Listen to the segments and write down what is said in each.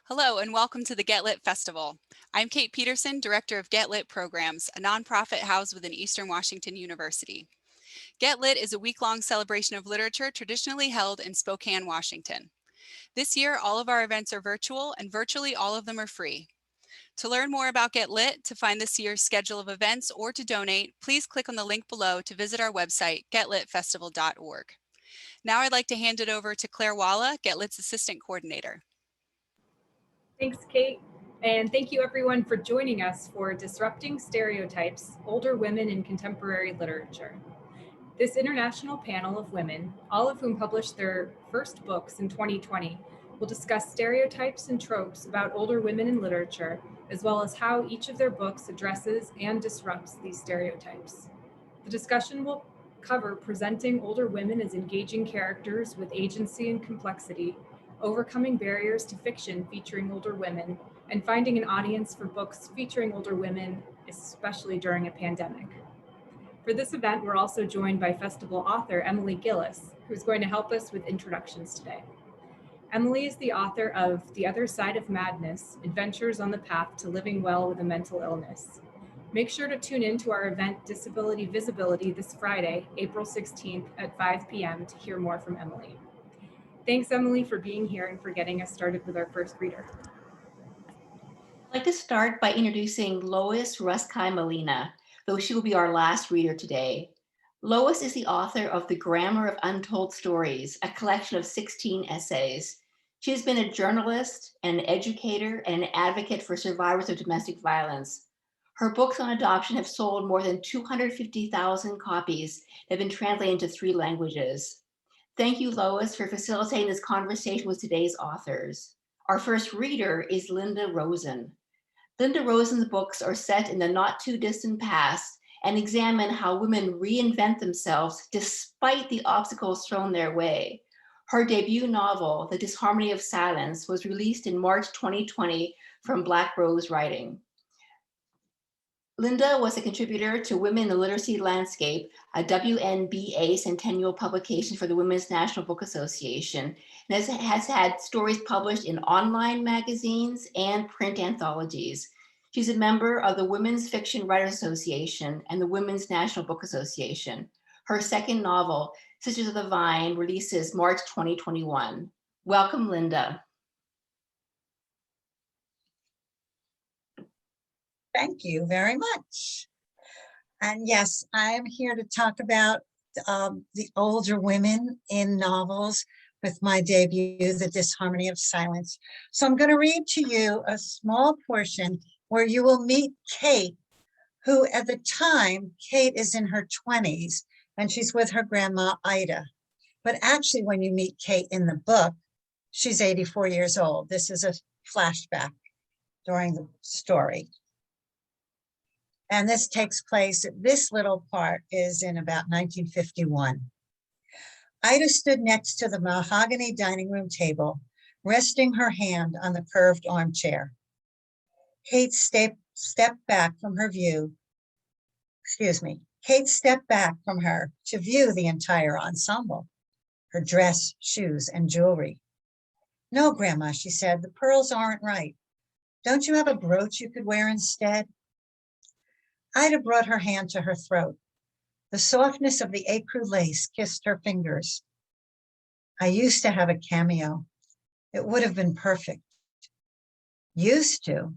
Hello and welcome to the Get Lit Festival. I'm Kate Peterson, Director of Get Lit Programs, a nonprofit housed within Eastern Washington University. Get Lit is a week-long celebration of literature traditionally held in Spokane, Washington. This year, all of our events are virtual and virtually all of them are free. To learn more about Get Lit, to find this year's schedule of events, or to donate, please click on the link below to visit our website, getlitfestival.org. Now I'd like to hand it over to clairewalla, Get Lit's Assistant Coordinator. Thanks, Kate. And thank you everyone for joining us for Disrupting Stereotypes, Older Women in Contemporary Literature. This international panel of women, all of whom published their first books in 2020, will discuss stereotypes and tropes about older women in literature, as well as how each of their books addresses and disrupts these stereotypes. The discussion will cover presenting older women as engaging characters with agency and complexity, overcoming barriers to fiction featuring older women, and finding an audience for books featuring older women, especially during a pandemic. For this event, we're also joined by festival author Emalee Gillis, who's going to help us with introductions today. Emalee is the author of The Other Side of Madness, Adventures on the Path to Living Well with a Mental Illness. Make sure to tune in to our event Disability Visibility this Friday, April 16th at 5 p.m. to hear more from Emalee. Thanks, Emalee, for being here and for getting us started with our first reader. I'd like to start by introducing Lois Ruskai Melina, though she will be our last reader today. Lois is the author of The Grammar of Untold Stories, a collection of 16 essays. She has been a journalist, an educator, and an advocate for survivors of domestic violence. Her books on adoption have sold more than 250,000 copies that have been translated into 3 languages. Thank you, Lois, for facilitating this conversation with today's authors. Our first reader is Linda Rosen. Linda Rosen's books are set in the not too distant past and examine how women reinvent themselves despite the obstacles thrown their way. Her debut novel, The Disharmony of Silence, was released in March 2020 from Black Rose Writing. Linda was a contributor to Women in the Literacy Landscape, a WNBA centennial publication for the Women's National Book Association, and has had stories published in online magazines and print anthologies. She's a member of the Women's Fiction Writers Association and the Women's National Book Association. Her second novel, Sisters of the Vine, releases March 2021. Welcome, Linda. Thank you very much. And yes, I am here to talk about the older women in novels with my debut, The Disharmony of Silence. So I'm going to read to you a small portion where you will meet Kate, who at the time, Kate is in her 20s and she's with her grandma, Ida. But actually, when you meet Kate in the book, she's 84 years old. This is a flashback during the story. And this takes place, this little part is in about 1951. Ida stood next to the mahogany dining room table, resting her hand on the curved armchair. Kate stepped back from her view. Kate stepped back from her to view the entire ensemble, her dress, shoes, and jewelry. No, Grandma, she said, the pearls aren't right. Don't you have a brooch you could wear instead? Ida brought her hand to her throat. The softness of the ecru lace kissed her fingers. I used to have a cameo. It would have been perfect. Used to?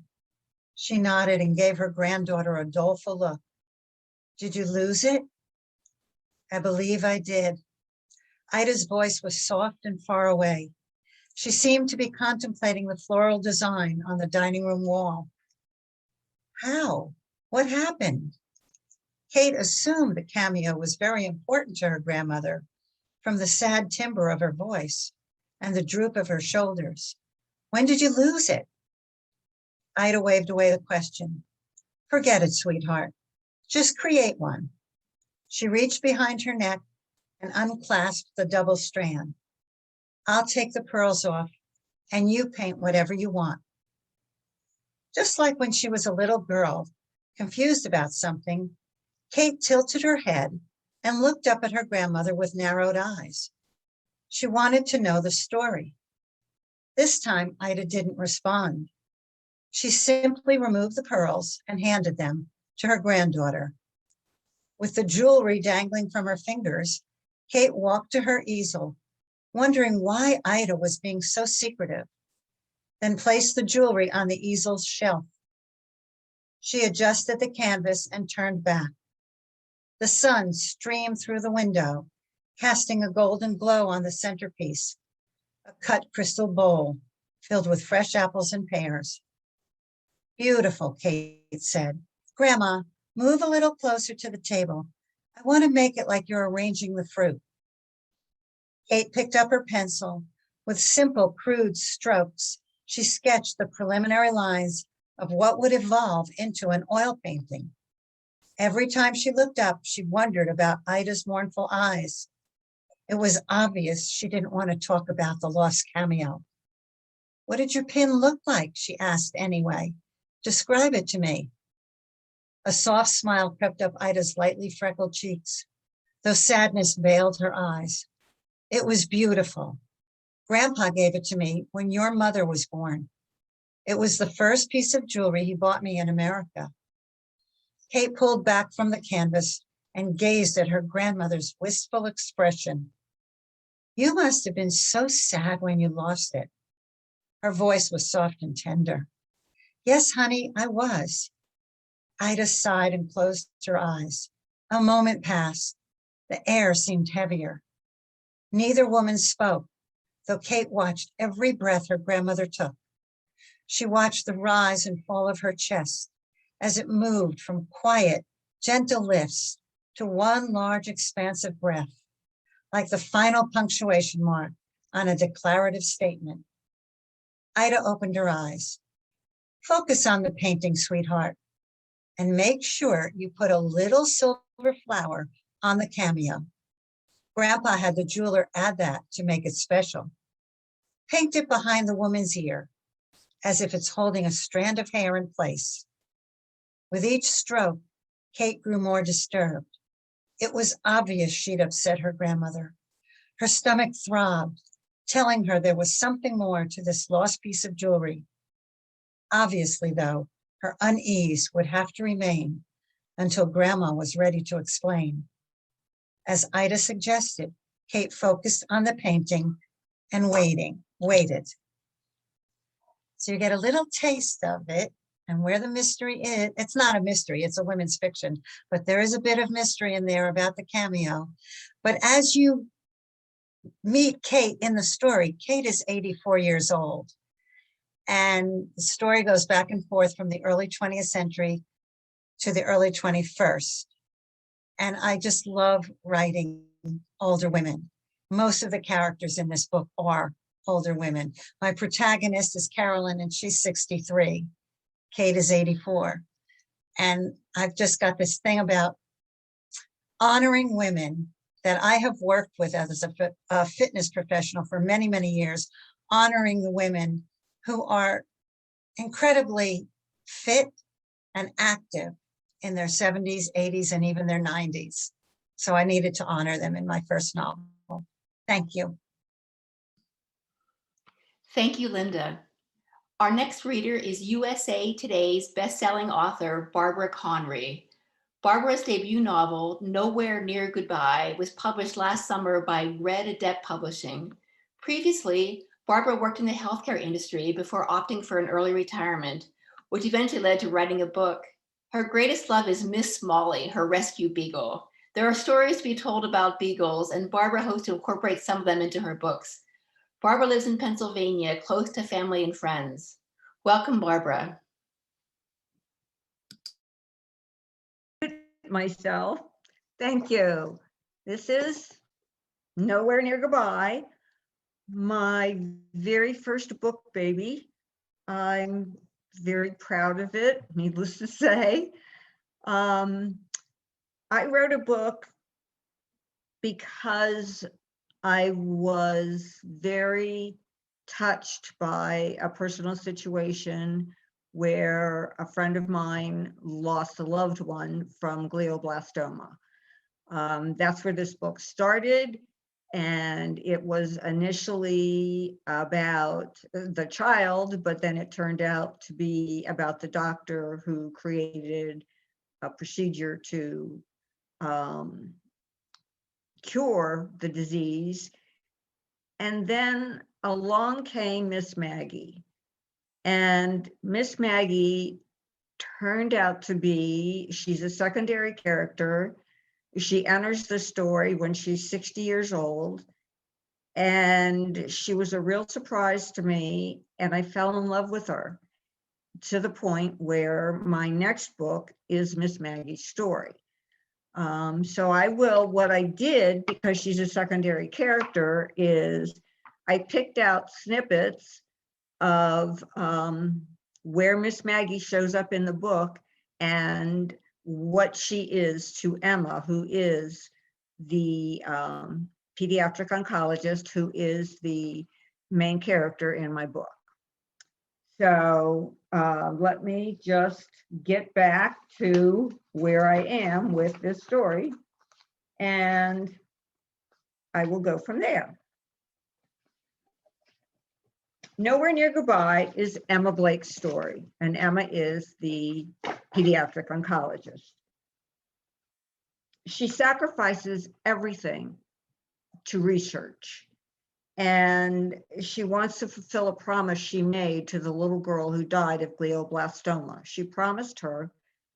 She nodded and gave her granddaughter a doleful look. Did you lose it? I believe I did. Ida's voice was soft and far away. She seemed to be contemplating the floral design on the dining room wall. How? What happened? Kate assumed the cameo was very important to her grandmother from the sad timbre of her voice and the droop of her shoulders. When did you lose it? Ida waved away the question. Forget it, sweetheart. Just create one. She reached behind her neck and unclasped the double strand. I'll take the pearls off and you paint whatever you want. Just like when she was a little girl, confused about something, Kate tilted her head and looked up at her grandmother with narrowed eyes. She wanted to know the story. This time, Ida didn't respond. She simply removed the pearls and handed them to her granddaughter. With the jewelry dangling from her fingers, Kate walked to her easel, wondering why Ida was being so secretive, then placed the jewelry on the easel's shelf. She adjusted the canvas and turned back. The sun streamed through the window, casting a golden glow on the centerpiece, a cut crystal bowl filled with fresh apples and pears. Beautiful, Kate said. Grandma, move a little closer to the table. I want to make it like you're arranging the fruit. Kate picked up her pencil. With simple, crude strokes, she sketched the preliminary lines of what would evolve into an oil painting. Every time she looked up, she wondered about Ida's mournful eyes. It was obvious she didn't want to talk about the lost cameo. What did your pin look like? She asked anyway. Describe it to me. A soft smile crept up Ida's lightly freckled cheeks, though sadness veiled her eyes. It was beautiful. Grandpa gave it to me when your mother was born. It was the first piece of jewelry he bought me in America. Kate pulled back from the canvas and gazed at her grandmother's wistful expression. You must have been so sad when you lost it. Her voice was soft and tender. Yes, honey, I was. Ida sighed and closed her eyes. A moment passed. The air seemed heavier. Neither woman spoke, though Kate watched every breath her grandmother took. She watched the rise and fall of her chest as it moved from quiet, gentle lifts to one large, expansive breath, like the final punctuation mark on a declarative statement. Ida opened her eyes. Focus on the painting, sweetheart, and make sure you put a little silver flower on the cameo. Grandpa had the jeweler add that to make it special. Paint it behind the woman's ear, as if it's holding a strand of hair in place. With each stroke, Kate grew more disturbed. It was obvious she'd upset her grandmother. Her stomach throbbed, telling her there was something more to this lost piece of jewelry. Obviously, though, her unease would have to remain until Grandma was ready to explain. As Ida suggested, Kate focused on the painting and waited. So you get a little taste of it and where the mystery is. It's not a mystery, it's a women's fiction, but there is a bit of mystery in there about the cameo. But as you meet Kate in the story, Kate is 84 years old. And the story goes back and forth from the early 20th century to the early 21st. And I just love writing older women. Most of the characters in this book are older women. My protagonist is Carolyn, and she's 63. Kate is 84. And I've just got this thing about honoring women that I have worked with as a fitness professional for many, many years, honoring the women who are incredibly fit and active in their 70s, 80s, and even their 90s. So I needed to honor them in my first novel. Thank you. Thank you, Linda. Our next reader is USA Today's best-selling author, Barbara Conry. Barbara's debut novel, Nowhere Near Goodbye, was published last summer by Red Adept Publishing. Previously, Barbara worked in the healthcare industry before opting for an early retirement, which eventually led to writing a book. Her greatest love is Miss Molly, her rescue beagle. There are stories to be told about beagles, and Barbara hopes to incorporate some of them into her books. Barbara lives in Pennsylvania, close to family and friends. Welcome, Barbara. Myself. Thank you. This is Nowhere Near Goodbye, my very first book, baby. I'm very proud of it, needless to say. I wrote a book because I was very touched by a personal situation where a friend of mine lost a loved one from glioblastoma. That's where this book started. and it was initially about the child, but then it turned out to be about the doctor who created a procedure to cure the disease. And then along came Miss Maggie. And Miss Maggie turned out to be, she's a secondary character. She enters the story when she's 60 years old. And she was a real surprise to me. And I fell in love with her to the point where my next book is Miss Maggie's story. So what I did, because she's a secondary character, is I picked out snippets of where Miss Maggie shows up in the book and what she is to Emma, who is the pediatric oncologist, who is the main character in my book. So let me just get back to where I am with this story, and I will go from there. Nowhere Near Goodbye is Emma Blake's story, and Emma is the pediatric oncologist. She sacrifices everything to research, and she wants to fulfill a promise she made to the little girl who died of glioblastoma. She promised her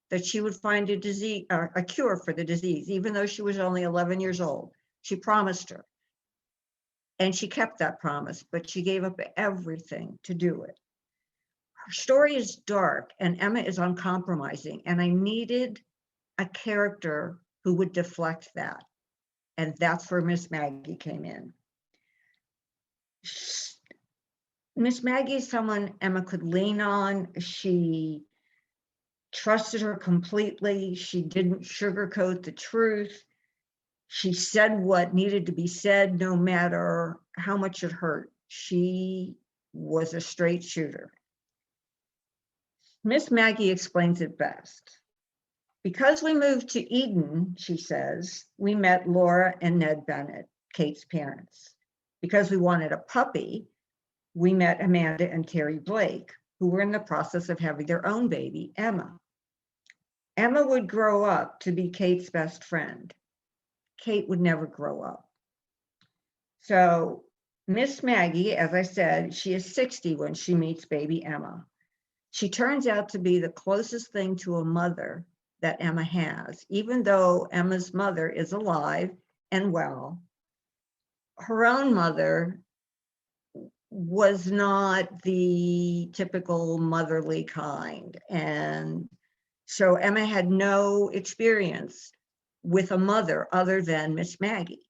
that she would find a cure for the disease, even though she was only 11 years old. She promised her. And she kept that promise, but she gave up everything to do it. Her story is dark and Emma is uncompromising, and I needed a character who would deflect that. And that's where Miss Maggie came in. Miss Maggie is someone Emma could lean on. She trusted her completely. She didn't sugarcoat the truth. She said what needed to be said, no matter how much it hurt. She was a straight shooter. Miss Maggie explains it best. Because we moved to Eden, she says, we met Laura and Ned Bennett, Kate's parents. Because we wanted a puppy, we met Amanda and Terry Blake, who were in the process of having their own baby, Emma. Emma would grow up to be Kate's best friend. Kate would never grow up. So Miss Maggie, as I said, she is 60 when she meets baby Emma. She turns out to be the closest thing to a mother that Emma has, even though Emma's mother is alive and well. Her own mother was not the typical motherly kind. And so Emma had no experience with a mother other than Miss Maggie.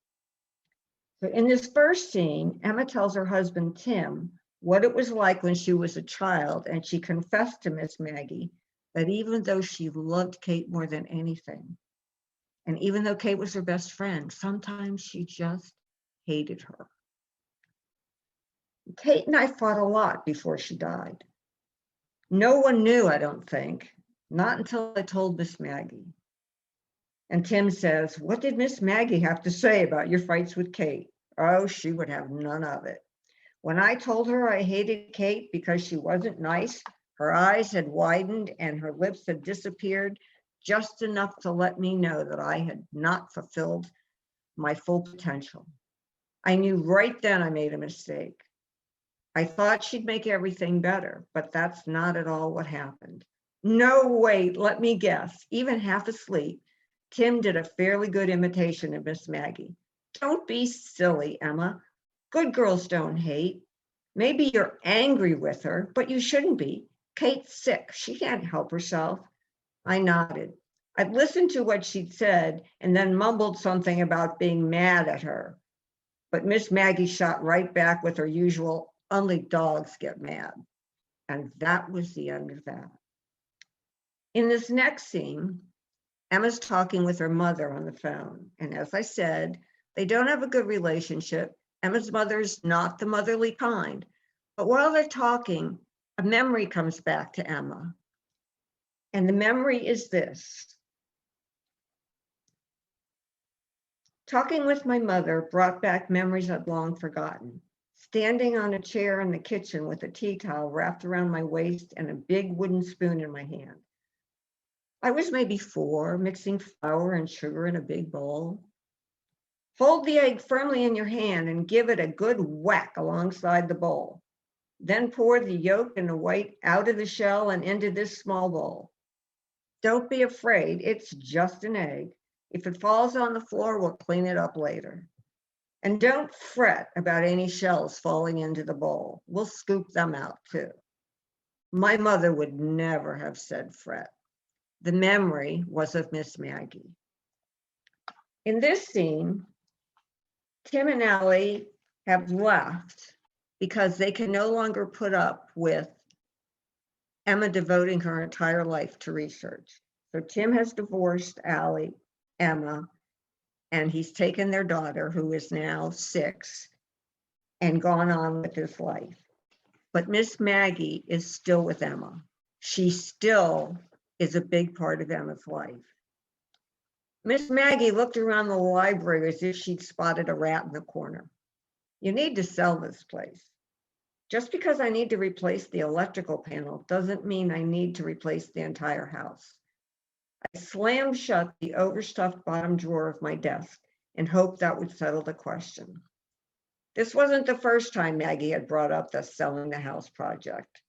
So in this first scene, Emma tells her husband, Tim, what it was like when she was a child, and she confessed to Miss Maggie that even though she loved Kate more than anything, and even though Kate was her best friend, sometimes she just hated her. Kate and I fought a lot before she died. No one knew, I don't think, not until I told Miss Maggie. And Tim says, what did Miss Maggie have to say about your fights with Kate? Oh, she would have none of it. When I told her I hated Kate because she wasn't nice, her eyes had widened and her lips had disappeared, just enough to let me know that I had not fulfilled my full potential. I knew right then I made a mistake. I thought she'd make everything better, but that's not at all what happened. No, wait, let me guess. Even half asleep, Tim did a fairly good imitation of Miss Maggie. Don't be silly, Emma. Good girls don't hate. Maybe you're angry with her, but you shouldn't be. Kate's sick. She can't help herself. I nodded. I'd listened to what she'd said and then mumbled something about being mad at her. But Miss Maggie shot right back with her usual, only dogs get mad. And that was the end of that. In this next scene, Emma's talking with her mother on the phone. And as I said, they don't have a good relationship. Emma's mother's not the motherly kind. But while they're talking, a memory comes back to Emma. And the memory is this. Talking with my mother brought back memories I'd long forgotten. Standing on a chair in the kitchen with a tea towel wrapped around my waist and a big wooden spoon in my hand. I was maybe 4, mixing flour and sugar in a big bowl. Fold the egg firmly in your hand and give it a good whack alongside the bowl. Then pour the yolk and the white out of the shell and into this small bowl. Don't be afraid, it's just an egg. If it falls on the floor, we'll clean it up later. And don't fret about any shells falling into the bowl. We'll scoop them out too. My mother would never have said fret. The memory was of Miss Maggie. In this scene, Tim and Allie have left because they can no longer put up with Emma devoting her entire life to research. So Tim has divorced Emma, and he's taken their daughter, who is now 6, and gone on with his life. But Miss Maggie is still with Emma. She still is a big part of Emma's life. Miss Maggie looked around the library as if she'd spotted a rat in the corner. You need to sell this place. Just because I need to replace the electrical panel doesn't mean I need to replace the entire house. I slammed shut the overstuffed bottom drawer of my desk and hoped that would settle the question. This wasn't the first time Maggie had brought up the selling the house project.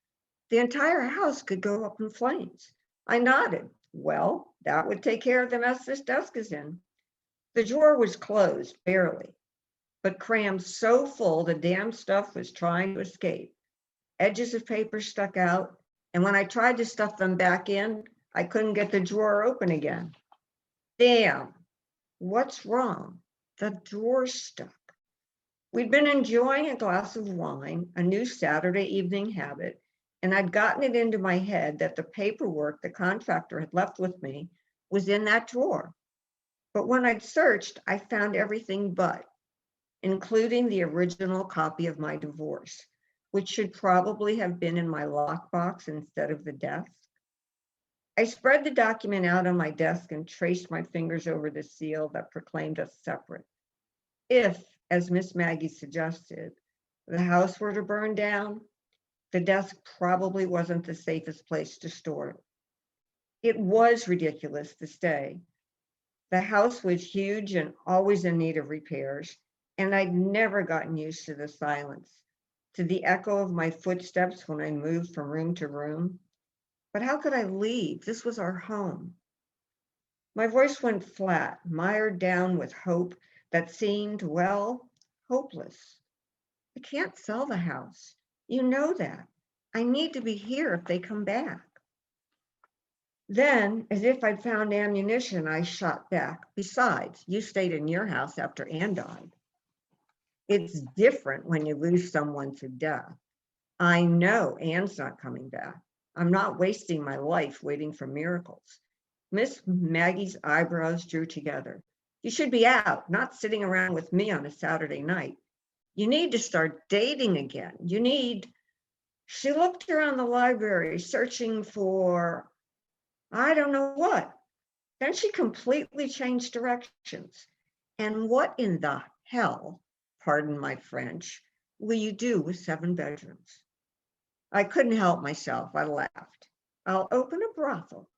The entire house could go up in flames. I nodded. Well, that would take care of the mess this desk is in. The drawer was closed, barely, but crammed so full the damn stuff was trying to escape. Edges of paper stuck out, and when I tried to stuff them back in, I couldn't get the drawer open again. Damn, what's wrong? The drawer stuck. We'd been enjoying a glass of wine, a new Saturday evening habit, and I'd gotten it into my head that the paperwork the contractor had left with me was in that drawer. But when I'd searched, I found everything but, including the original copy of my divorce, which should probably have been in my lockbox instead of the desk. I spread the document out on my desk and traced my fingers over the seal that proclaimed us separate. If, as Miss Maggie suggested, the house were to burn down, the desk probably wasn't the safest place to store it. It was ridiculous to stay. The house was huge and always in need of repairs, and I'd never gotten used to the silence, to the echo of my footsteps when I moved from room to room. But how could I leave? This was our home. My voice went flat, mired down with hope that seemed, well, hopeless. I can't sell the house. You know that. I need to be here if they come back. Then, as if I'd found ammunition, I shot back. Besides, you stayed in your house after Anne died. It's different when you lose someone to death. I know Anne's not coming back. I'm not wasting my life waiting for miracles. Miss Maggie's eyebrows drew together. You should be out, not sitting around with me on a Saturday night. You need to start dating again. She looked around the library, searching for, I don't know what. Then she completely changed directions. And what in the hell, pardon my French, will you do with 7 bedrooms? I couldn't help myself. I laughed. I'll open a brothel.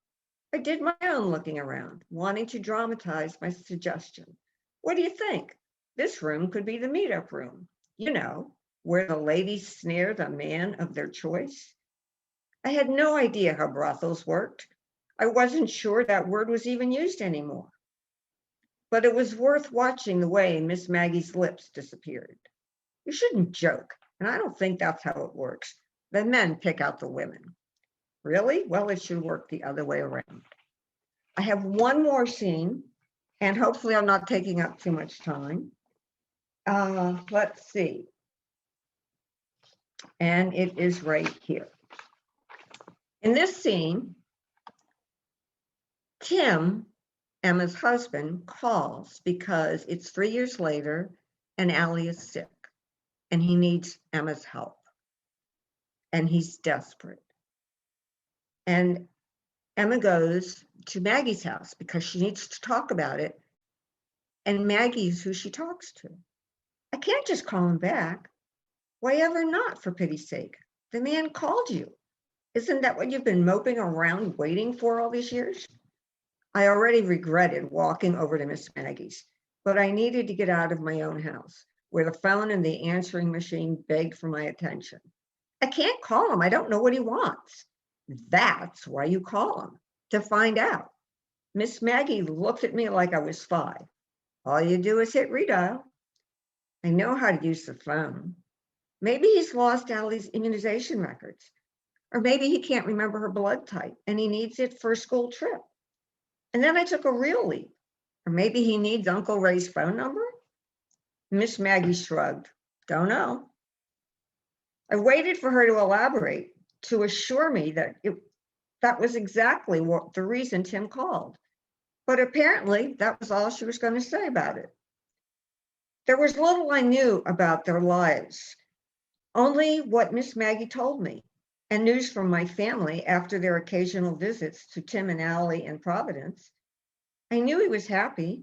I did my own looking around, wanting to dramatize my suggestion. What do you think? This room could be the meetup room, you know, where the ladies snare the man of their choice. I had no idea how brothels worked. I wasn't sure that word was even used anymore. But it was worth watching the way Miss Maggie's lips disappeared. You shouldn't joke, and I don't think that's how it works. The men pick out the women. Really? Well, it should work the other way around. I have one more scene, and hopefully I'm not taking up too much time. Let's see. And it is right here. In this scene, Tim, Emma's husband, calls because it's 3 years later and Allie is sick and he needs Emma's help. And he's desperate. And Emma goes to Maggie's house because she needs to talk about it and Maggie's who she talks to. I can't just call him back. Why ever not, for pity's sake? The man called you. Isn't that what you've been moping around waiting for all these years? I already regretted walking over to Miss Maggie's, but I needed to get out of my own house, where the phone and the answering machine begged for my attention. I can't call him. I don't know what he wants. That's why you call him, to find out. Miss Maggie looked at me like I was 5. All you do is hit redial. I know how to use the phone. Maybe he's lost Allie's immunization records, or maybe he can't remember her blood type and he needs it for a school trip. And then I took a real leap. Or maybe he needs Uncle Ray's phone number? Miss Maggie shrugged. Don't know. I waited for her to elaborate, to assure me that that was exactly the reason Tim called. But apparently that was all she was going to say about it. There was little I knew about their lives, only what Miss Maggie told me, and news from my family after their occasional visits to Tim and Allie in Providence. I knew he was happy.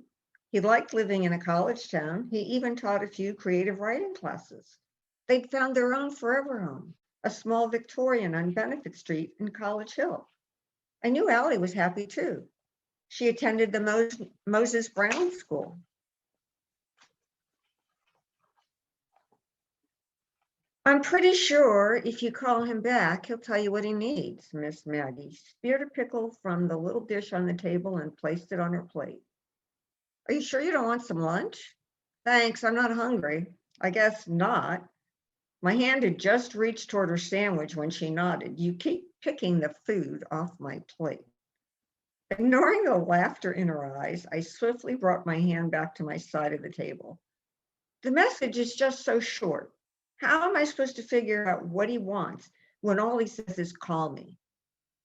He liked living in a college town. He even taught a few creative writing classes. They'd found their own forever home, a small Victorian on Benefit Street in College Hill. I knew Allie was happy too. She attended the Moses Brown School. I'm pretty sure if you call him back, he'll tell you what he needs, Miss Maggie speared a pickle from the little dish on the table and placed it on her plate. Are you sure you don't want some lunch? Thanks, I'm not hungry. I guess not. My hand had just reached toward her sandwich when she nodded. You keep picking the food off my plate. Ignoring the laughter in her eyes, I swiftly brought my hand back to my side of the table. The message is just so short. How am I supposed to figure out what he wants when all he says is call me?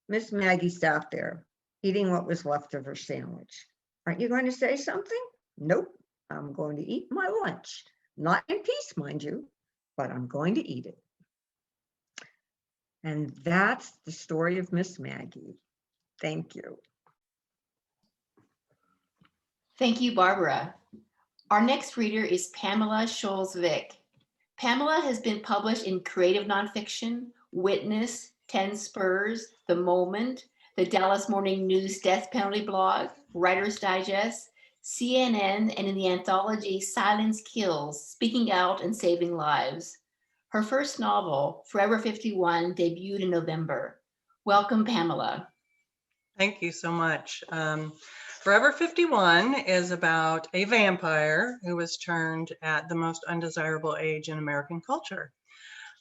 Miss Maggie sat there, eating what was left of her sandwich. Aren't you going to say something? Nope, I'm going to eat my lunch. Not in peace, mind you, but I'm going to eat it. And that's the story of Miss Maggie. Thank you. Thank you, Barbara. Our next reader is Pamela Scholes-Vick. Pamela has been published in creative nonfiction, Witness, 10 Spurs, The Moment, the Dallas Morning News Death Penalty blog, Writer's Digest, CNN, and in the anthology Silence Kills, Speaking Out and Saving Lives. Her first novel, Forever 51, debuted in November. Welcome, Pamela. Thank you so much. Forever 51 is about a vampire who was turned at the most undesirable age in American culture.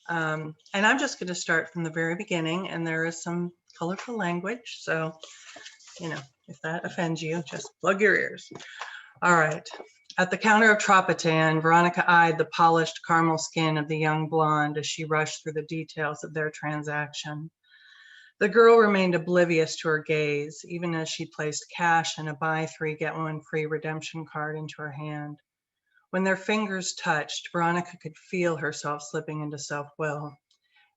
And I'm just going to start from the very beginning, and there is some colorful language. So, if that offends you, just plug your ears. All right. At the counter of Tropatan, Veronica eyed the polished caramel skin of the young blonde as she rushed through the details of their transaction. The girl remained oblivious to her gaze, even as she placed cash and a buy 3 get 1 free redemption card into her hand. When their fingers touched, Veronica could feel herself slipping into self-will.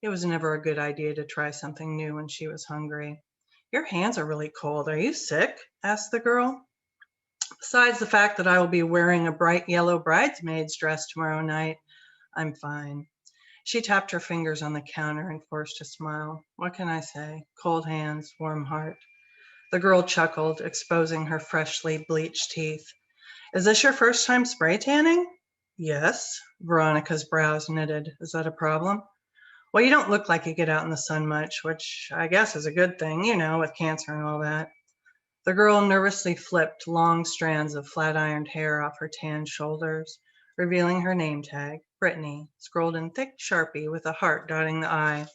It was never a good idea to try something new when she was hungry. Your hands are really cold. Are you sick? Asked the girl. Besides the fact that I will be wearing a bright yellow bridesmaid's dress tomorrow night, I'm fine. She tapped her fingers on the counter and forced a smile. What can I say? Cold hands, warm heart. The girl chuckled, exposing her freshly bleached teeth. Is this your first time spray tanning? Yes. Veronica's brows knitted. Is that a problem? Well, you don't look like you get out in the sun much, which I guess is a good thing, with cancer and all that. The girl nervously flipped long strands of flat-ironed hair off her tan shoulders, revealing her name tag, Brittany, scrolled in thick Sharpie with a heart dotting the I.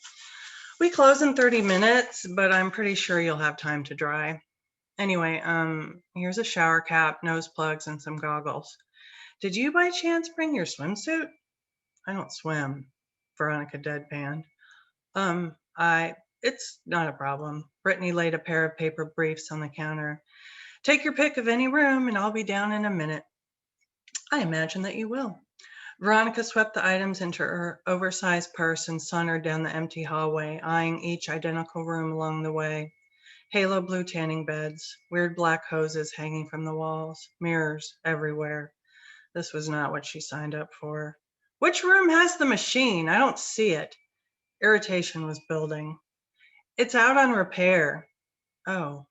We close in 30 minutes, but I'm pretty sure you'll have time to dry. Anyway, here's a shower cap, nose plugs, and some goggles. Did you by chance bring your swimsuit? I don't swim, Veronica deadpanned. It's not a problem. Brittany laid a pair of paper briefs on the counter. Take your pick of any room and I'll be down in a minute. I imagine that you will. Veronica swept the items into her oversized purse and sauntered down the empty hallway, eyeing each identical room along the way. Halo blue tanning beds, weird black hoses hanging from the walls, mirrors everywhere. This was not what she signed up for. Which room has the machine? I don't see it. Irritation was building. It's out on repair. Oh.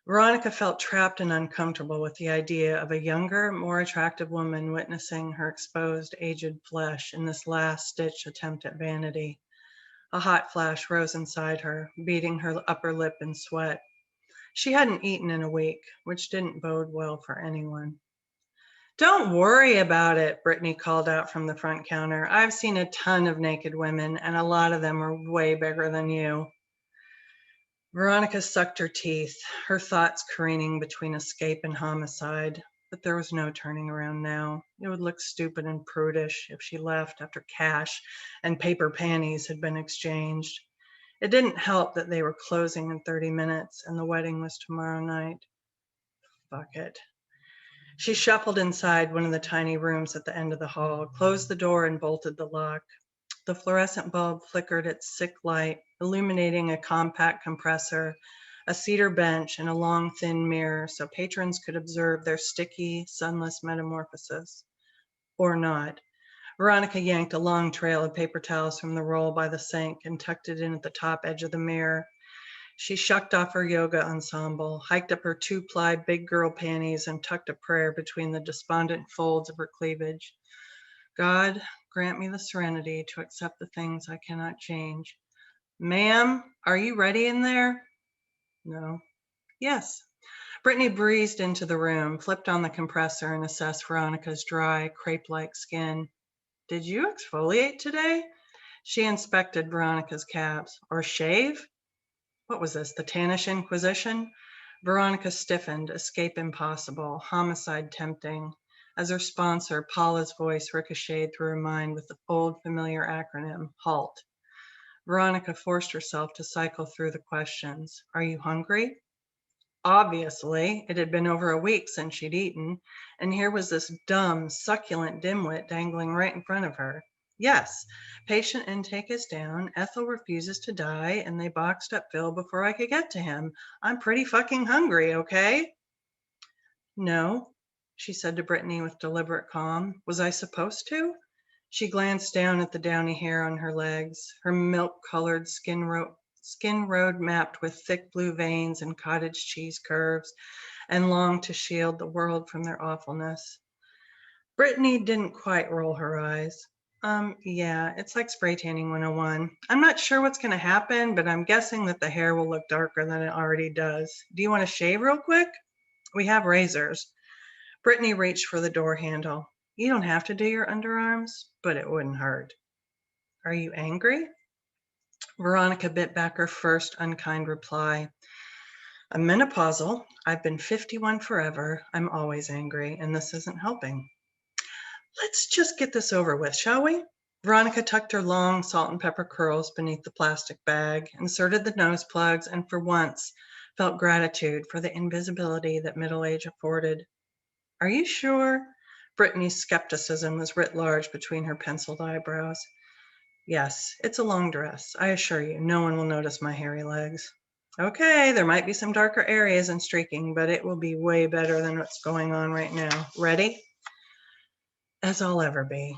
Veronica felt trapped and uncomfortable with the idea of a younger, more attractive woman witnessing her exposed, aged flesh in this last-ditch attempt at vanity. A hot flash rose inside her, beating her upper lip in sweat. She hadn't eaten in a week, which didn't bode well for anyone. Don't worry about it, Brittany called out from the front counter. I've seen a ton of naked women, and a lot of them are way bigger than you. Veronica sucked her teeth, her thoughts careening between escape and homicide, but there was no turning around now. It would look stupid and prudish if she left after cash and paper panties had been exchanged. It didn't help that they were closing in 30 minutes and the wedding was tomorrow night. Fuck it. She shuffled inside one of the tiny rooms at the end of the hall, closed the door and bolted the lock. The fluorescent bulb flickered its sick light, illuminating a compact compressor, a cedar bench, and a long, thin mirror so patrons could observe their sticky, sunless metamorphosis. Or not. Veronica yanked a long trail of paper towels from the roll by the sink and tucked it in at the top edge of the mirror. She shucked off her yoga ensemble, hiked up her 2-ply big girl panties, and tucked a prayer between the despondent folds of her cleavage. God, grant me the serenity to accept the things I cannot change. Ma'am, are you ready in there? No. Yes. Brittany breezed into the room, flipped on the compressor, and assessed Veronica's dry, crepe-like skin. Did you exfoliate today? She inspected Veronica's calves. Or shave? What was this, the Tannish Inquisition? Veronica stiffened, escape impossible, homicide tempting, as her sponsor, Paula's voice ricocheted through her mind with the old familiar acronym, HALT. Veronica forced herself to cycle through the questions. Are you hungry? Obviously, it had been over a week since she'd eaten, and here was this dumb, succulent dimwit dangling right in front of her. Yes, patient intake is down, Ethel refuses to die, and they boxed up Phil before I could get to him. I'm pretty fucking hungry, okay? No, she said to Brittany with deliberate calm. Was I supposed to? She glanced down at the downy hair on her legs, her milk-colored skin road mapped with thick blue veins and cottage cheese curves, and longed to shield the world from their awfulness. Brittany didn't quite roll her eyes. Yeah, it's like spray tanning 101. I'm not sure what's going to happen, but I'm guessing that the hair will look darker than it already does. Do you want to shave real quick? We have razors. Brittany reached for the door handle. You don't have to do your underarms, but it wouldn't hurt. Are you angry? Veronica bit back her first unkind reply. I'm menopausal. I've been 51 forever. I'm always angry, and this isn't helping. Let's just get this over with, shall we? Veronica tucked her long salt and pepper curls beneath the plastic bag, inserted the nose plugs, and for once felt gratitude for the invisibility that middle age afforded. Are you sure? Brittany's skepticism was writ large between her penciled eyebrows. Yes, it's a long dress. I assure you, no one will notice my hairy legs. Okay, there might be some darker areas and streaking, but it will be way better than what's going on right now. Ready? As I'll ever be.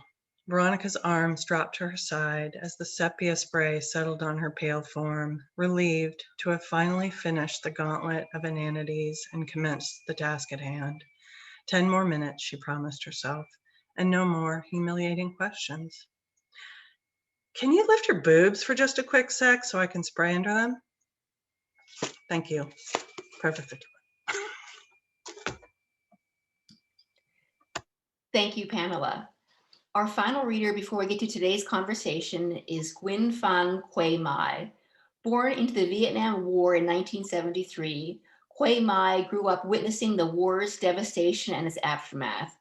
Veronica's arms dropped to her side as the sepia spray settled on her pale form, relieved to have finally finished the gauntlet of inanities and commenced the task at hand. 10 more minutes, she promised herself, and no more humiliating questions. Can you lift your boobs for just a quick sec so I can spray under them? Thank you. Perfect. Thank you, Pamela. Our final reader before we get to today's conversation is Nguyen Phan Quay Mai. Born into the Vietnam War in 1973, Quay Mai grew up witnessing the war's devastation and its aftermath.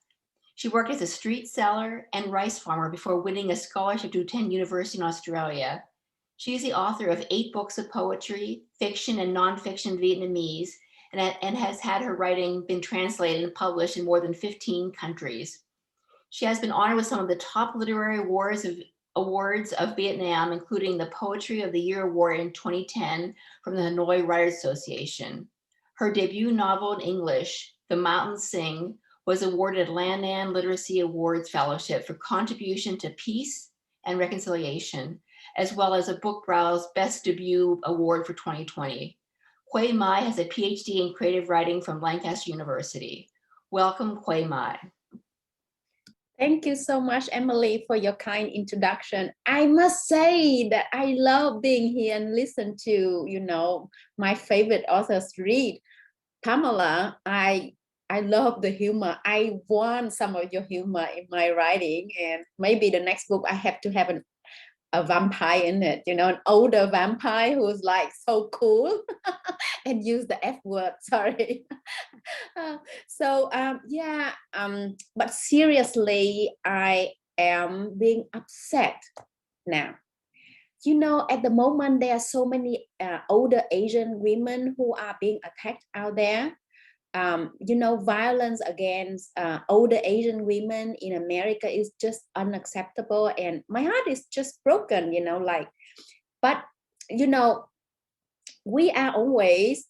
She worked as a street seller and rice farmer before winning a scholarship to attend university in Australia. She is the author of 8 books of poetry, fiction, and nonfiction Vietnamese, and has had her writing been translated and published in more than 15 countries. She has been honored with some of the top literary awards of Vietnam, including the Poetry of the Year Award in 2010 from the Hanoi Writers Association. Her debut novel in English, The Mountains Sing, was awarded Lannan Literacy Awards Fellowship for contribution to peace and reconciliation, as well as a Book Browse Best Debut Award for 2020. Quay Mai has a PhD in creative writing from Lancaster University. Welcome, Quay Mai. Thank you so much, Emalee, for your kind introduction. I must say that I love being here and listen to, my favorite authors read. Pamela, I love the humor. I want some of your humor in my writing, and maybe the next book I have to have a vampire in it, an older vampire who's like so cool and use the F word, sorry. But seriously, I am being upset now. At the moment, there are so many older Asian women who are being attacked out there. Violence against older Asian women in America is just unacceptable. And my heart is just broken, but, we are always,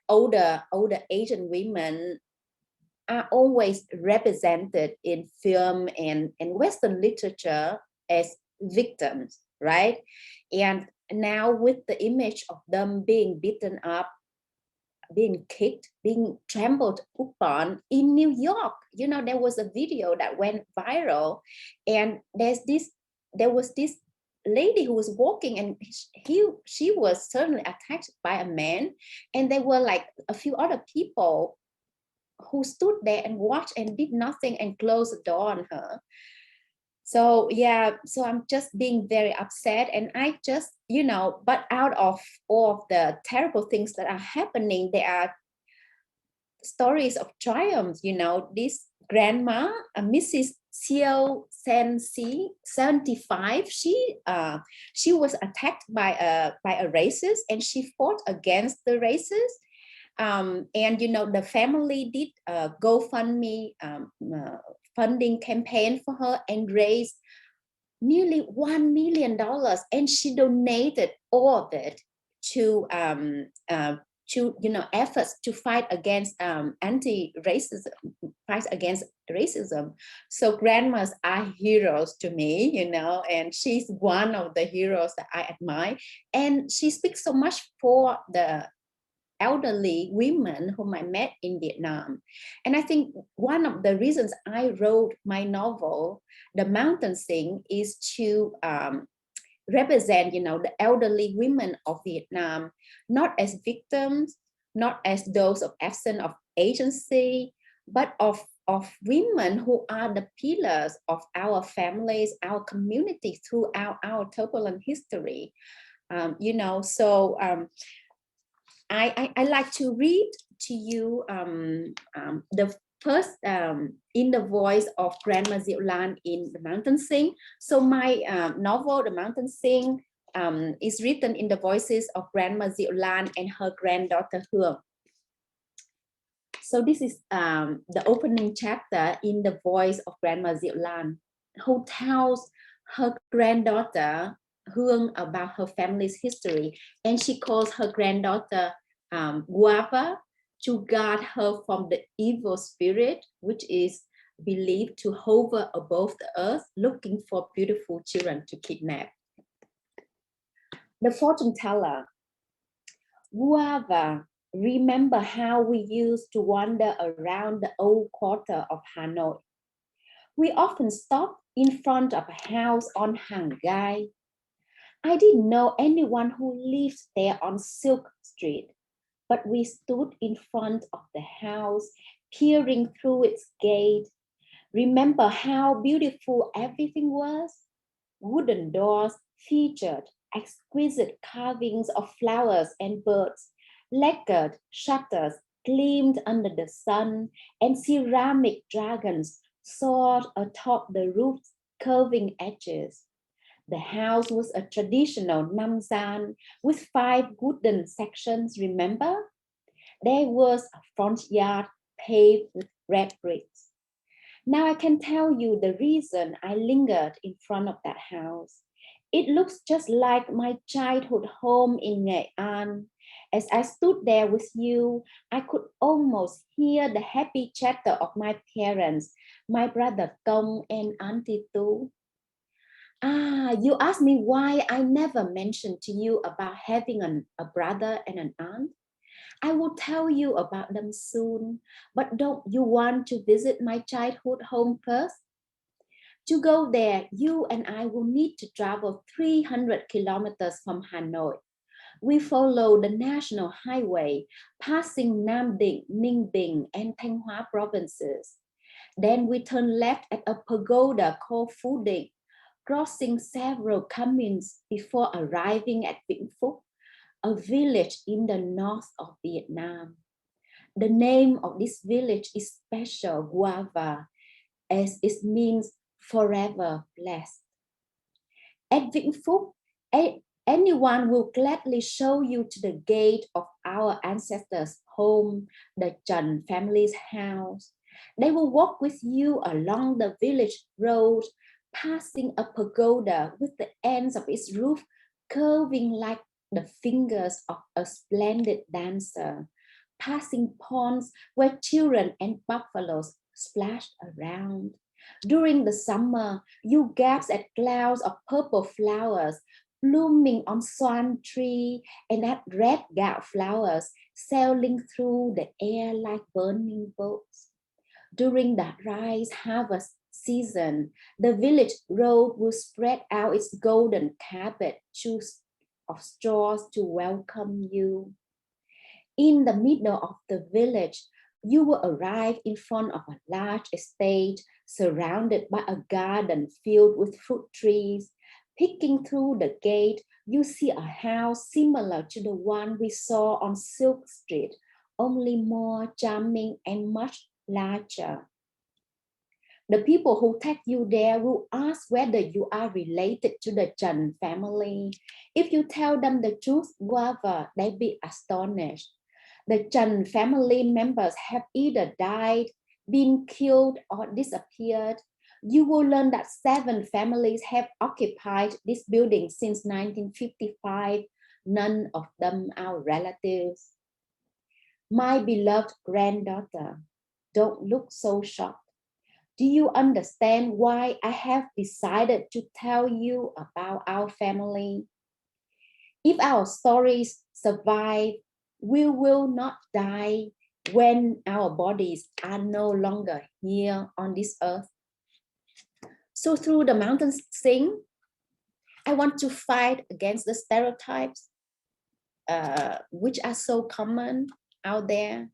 older Asian women are always represented in film and Western literature as victims, right? And now with the image of them being beaten up, being kicked, being trampled upon in New York. There was a video that went viral, and there was this lady who was walking, and she was certainly attacked by a man, and there were like a few other people who stood there and watched and did nothing and closed the door on her. So I'm just being very upset, and I just, but out of all of the terrible things that are happening, there are stories of triumph. This grandma, Mrs. Xiao Sensi, 75, she was attacked by a racist, and she fought against the racist. And the family did a GoFundMe funding campaign for her and raised nearly $1 million, and she donated all of it to efforts to fight against racism. So grandmas are heroes to me, and she's one of the heroes that I admire, and she speaks so much for the elderly women whom I met in Vietnam. And I think one of the reasons I wrote my novel, The Mountain Sing, is to represent, the elderly women of Vietnam, not as victims, not as those of absence of agency, but of women who are the pillars of our families, our community throughout our turbulent history. I like to read to you the first in the voice of Grandma Diệu Lan in The Mountain Sing. So my novel, The Mountain Sing, is written in the voices of Grandma Diệu Lan and her granddaughter Hương. So this is the opening chapter in the voice of Grandma Diệu Lan, who tells her granddaughter Hương about her family's history, and she calls her granddaughter Guava to guard her from the evil spirit, which is believed to hover above the earth, looking for beautiful children to kidnap. The fortune teller. Guava, remember how we used to wander around the old quarter of Hanoi. We often stopped in front of a house on Hàng Gai. I didn't know anyone who lived there on Silk Street, but we stood in front of the house, peering through its gate. Remember how beautiful everything was? Wooden doors featured exquisite carvings of flowers and birds. Lacquered shutters gleamed under the sun, and ceramic dragons soared atop the roof's curving edges. The house was a traditional namzan with 5 wooden sections, remember? There was a front yard paved with red bricks. Now I can tell you the reason I lingered in front of that house. It looks just like my childhood home in Nghệ An. As I stood there with you, I could almost hear the happy chatter of my parents, my brother Tong and Auntie Tu. Ah, you asked me why I never mentioned to you about having a brother and an aunt. I will tell you about them soon, but don't you want to visit my childhood home first? To go there, you and I will need to travel 300 kilometers from Hanoi. We follow the national highway, passing Nam Định, Ninh Bình, and Thanh Hóa provinces. Then we turn left at a pagoda called Phú Định, crossing several communes before arriving at Vĩnh Phúc, a village in the north of Vietnam. The name of this village is special, Guava, as it means forever blessed. At Vĩnh Phúc, anyone will gladly show you to the gate of our ancestors' home, the Trần family's house. They will walk with you along the village road, passing a pagoda with the ends of its roof curving like the fingers of a splendid dancer, passing ponds where children and buffaloes splashed around. During the summer, you gasp at clouds of purple flowers blooming on swan tree and at red gout flowers sailing through the air like burning boats. During the rice harvest season, the village road will spread out its golden carpet of straws to welcome you. In the middle of the village, you will arrive in front of a large estate surrounded by a garden filled with fruit trees. Peeking through the gate, you see a house similar to the one we saw on Silk Street, only more charming and much larger. The people who take you there will ask whether you are related to the Trần family. If you tell them the truth, Guava, they'll be astonished. The Trần family members have either died, been killed, or disappeared. You will learn that 7 families have occupied this building since 1955. None of them are relatives. My beloved granddaughter, don't look so shocked. Do you understand why I have decided to tell you about our family? If our stories survive, we will not die when our bodies are no longer here on this earth. So through the mountains sing, I want to fight against the stereotypes which are so common out there,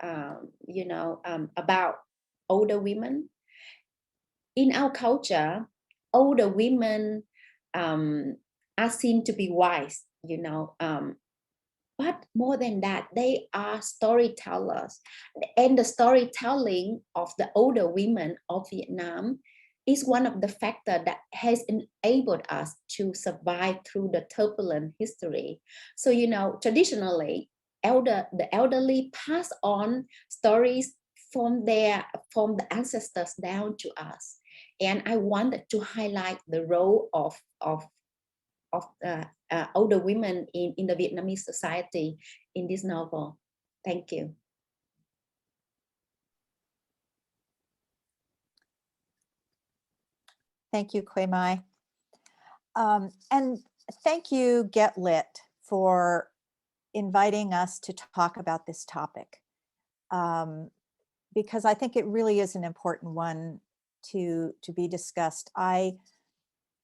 about older women. In our culture, older women are seen to be wise, but more than that, they are storytellers. And the storytelling of the older women of Vietnam is one of the factors that has enabled us to survive through the turbulent history. So, traditionally, the elderly pass on stories from the ancestors down to us. And I wanted to highlight the role of older women in the Vietnamese society in this novel. Thank you. Thank you, Quay Mai. And thank you, Get Lit, for inviting us to talk about this topic, because I think it really is an important one to be discussed. I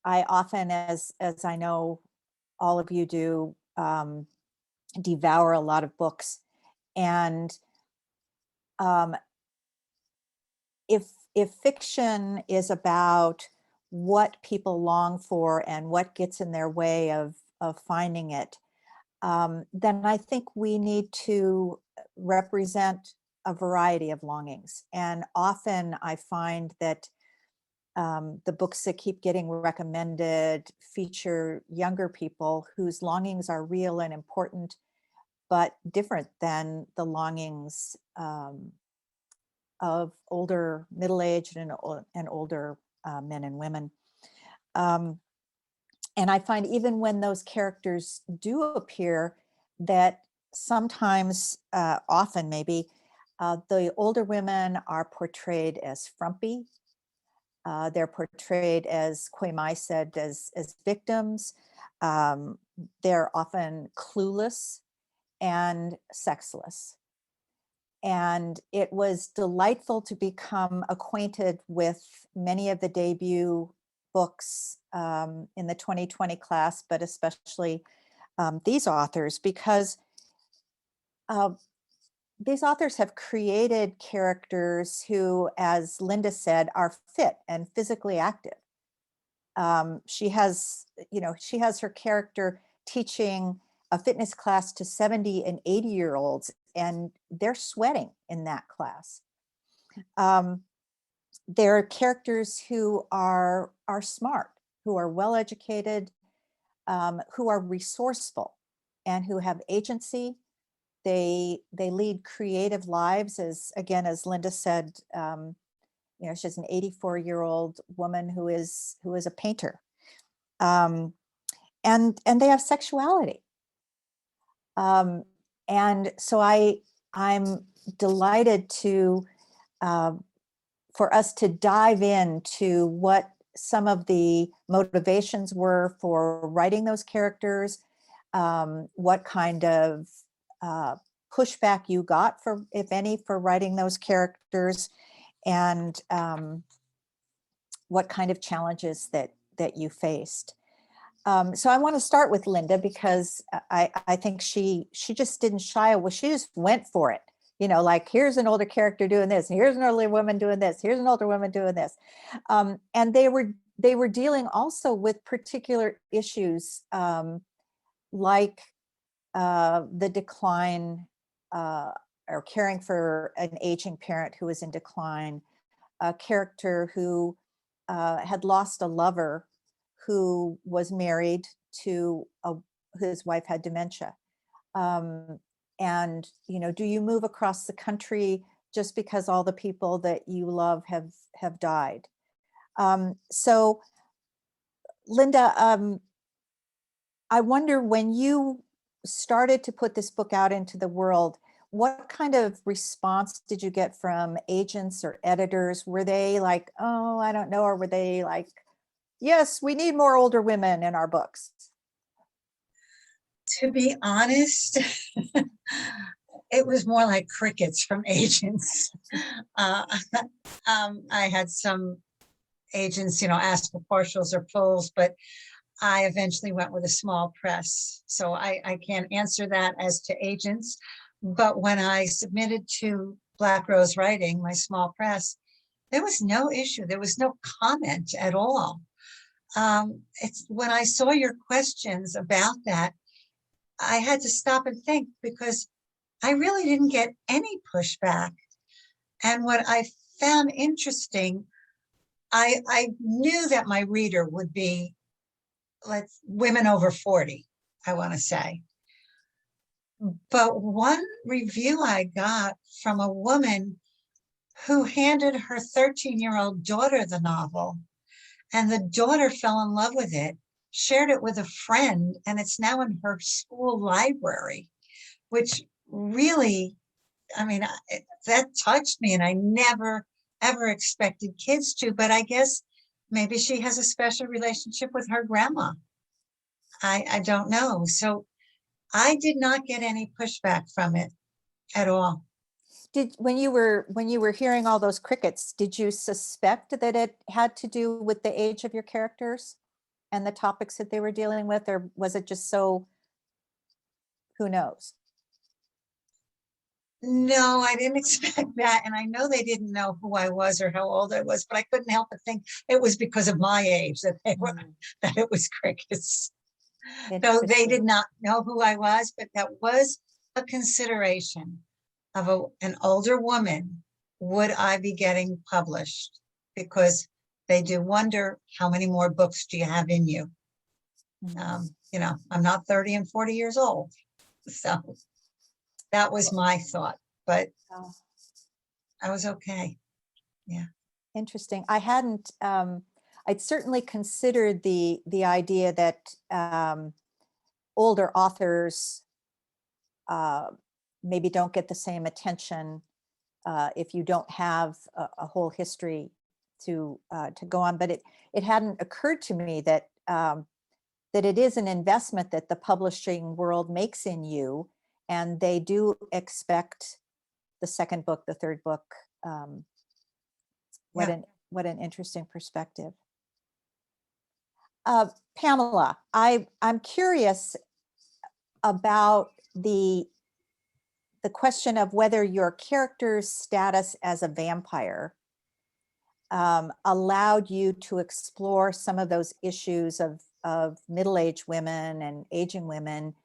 often, as I know all of you do, devour a lot of books, and if fiction is about what people long for and what gets in their way of finding it, then I think we need to represent a variety of longings. And often I find that the books that keep getting recommended feature younger people whose longings are real and important, but different than the longings older middle-aged and older men and women. And I find even when those characters do appear, that sometimes, often maybe, the older women are portrayed as frumpy. They're portrayed, as Kwe Mai said, as victims. They're often clueless and sexless. And it was delightful to become acquainted with many of the debut books in the 2020 class, but especially these authors, because these authors have created characters who, as Linda said, are fit and physically active. She has her character teaching a fitness class to 70 and 80-year-olds, and they're sweating in that class. There are characters who are smart, who are well-educated, who are resourceful, and who have agency. They lead creative lives, as Linda said. She's an 84-year-old woman who is a painter, and they have sexuality. And so I'm delighted to for us to dive into what some of the motivations were for writing those characters, what kind of pushback you got, for, if any, for writing those characters, and what kind of challenges that you faced. So I want to start with Linda, because I think she just didn't shy away. She just went for it. Like, here's an older character doing this, and here's an older woman doing this, here's an older woman doing this. And they were dealing also with particular issues, like the decline, or caring for an aging parent who was in decline, a character who had lost a lover who was married to his wife had dementia. And, do you move across the country just because all the people that you love have died? So, Linda, I wonder, when you started to put this book out into the world, what kind of response did you get from agents or editors? Were they like, oh, I don't know, or were they like, yes, we need more older women in our books? To be honest, it was more like crickets from agents. I had some agents, ask for partials or fulls, but I eventually went with a small press. So I can't answer that as to agents. But when I submitted to Black Rose Writing, my small press, there was no issue. There was no comment at all. It's when I saw your questions about that, I had to stop and think, because I really didn't get any pushback. And what I found interesting, I knew that my reader would be women over 40, I want to say. But one review I got from a woman who handed her 13-year-old daughter the novel, and the daughter fell in love with it, shared it with a friend, and it's now in her school library, which really, that touched me, and I never, ever expected kids to, but I guess maybe she has a special relationship with her grandma. I don't know. So I did not get any pushback from it at all. When you were hearing all those crickets, did you suspect that it had to do with the age of your characters and the topics that they were dealing with, or was it just so, who knows? No, I didn't expect that. And I know they didn't know who I was or how old I was, but I couldn't help but think it was because of my age that that it was crickets. Though they did not know who I was, but that was a consideration of an older woman. Would I be getting published? Because they do wonder, how many more books do you have in you? I'm not 30 and 40 years old. So that was my thought. But I was okay. Yeah. Interesting. I hadn't, I'd certainly considered the idea that older authors maybe don't get the same attention if you don't have a whole history to go on. But it hadn't occurred to me that that it is an investment that the publishing world makes in you, and they do expect the second book, the third book. What an interesting perspective. Pamela, I'm curious about the question of whether your character's status as a vampire allowed you to explore some of those issues of middle-aged women and aging women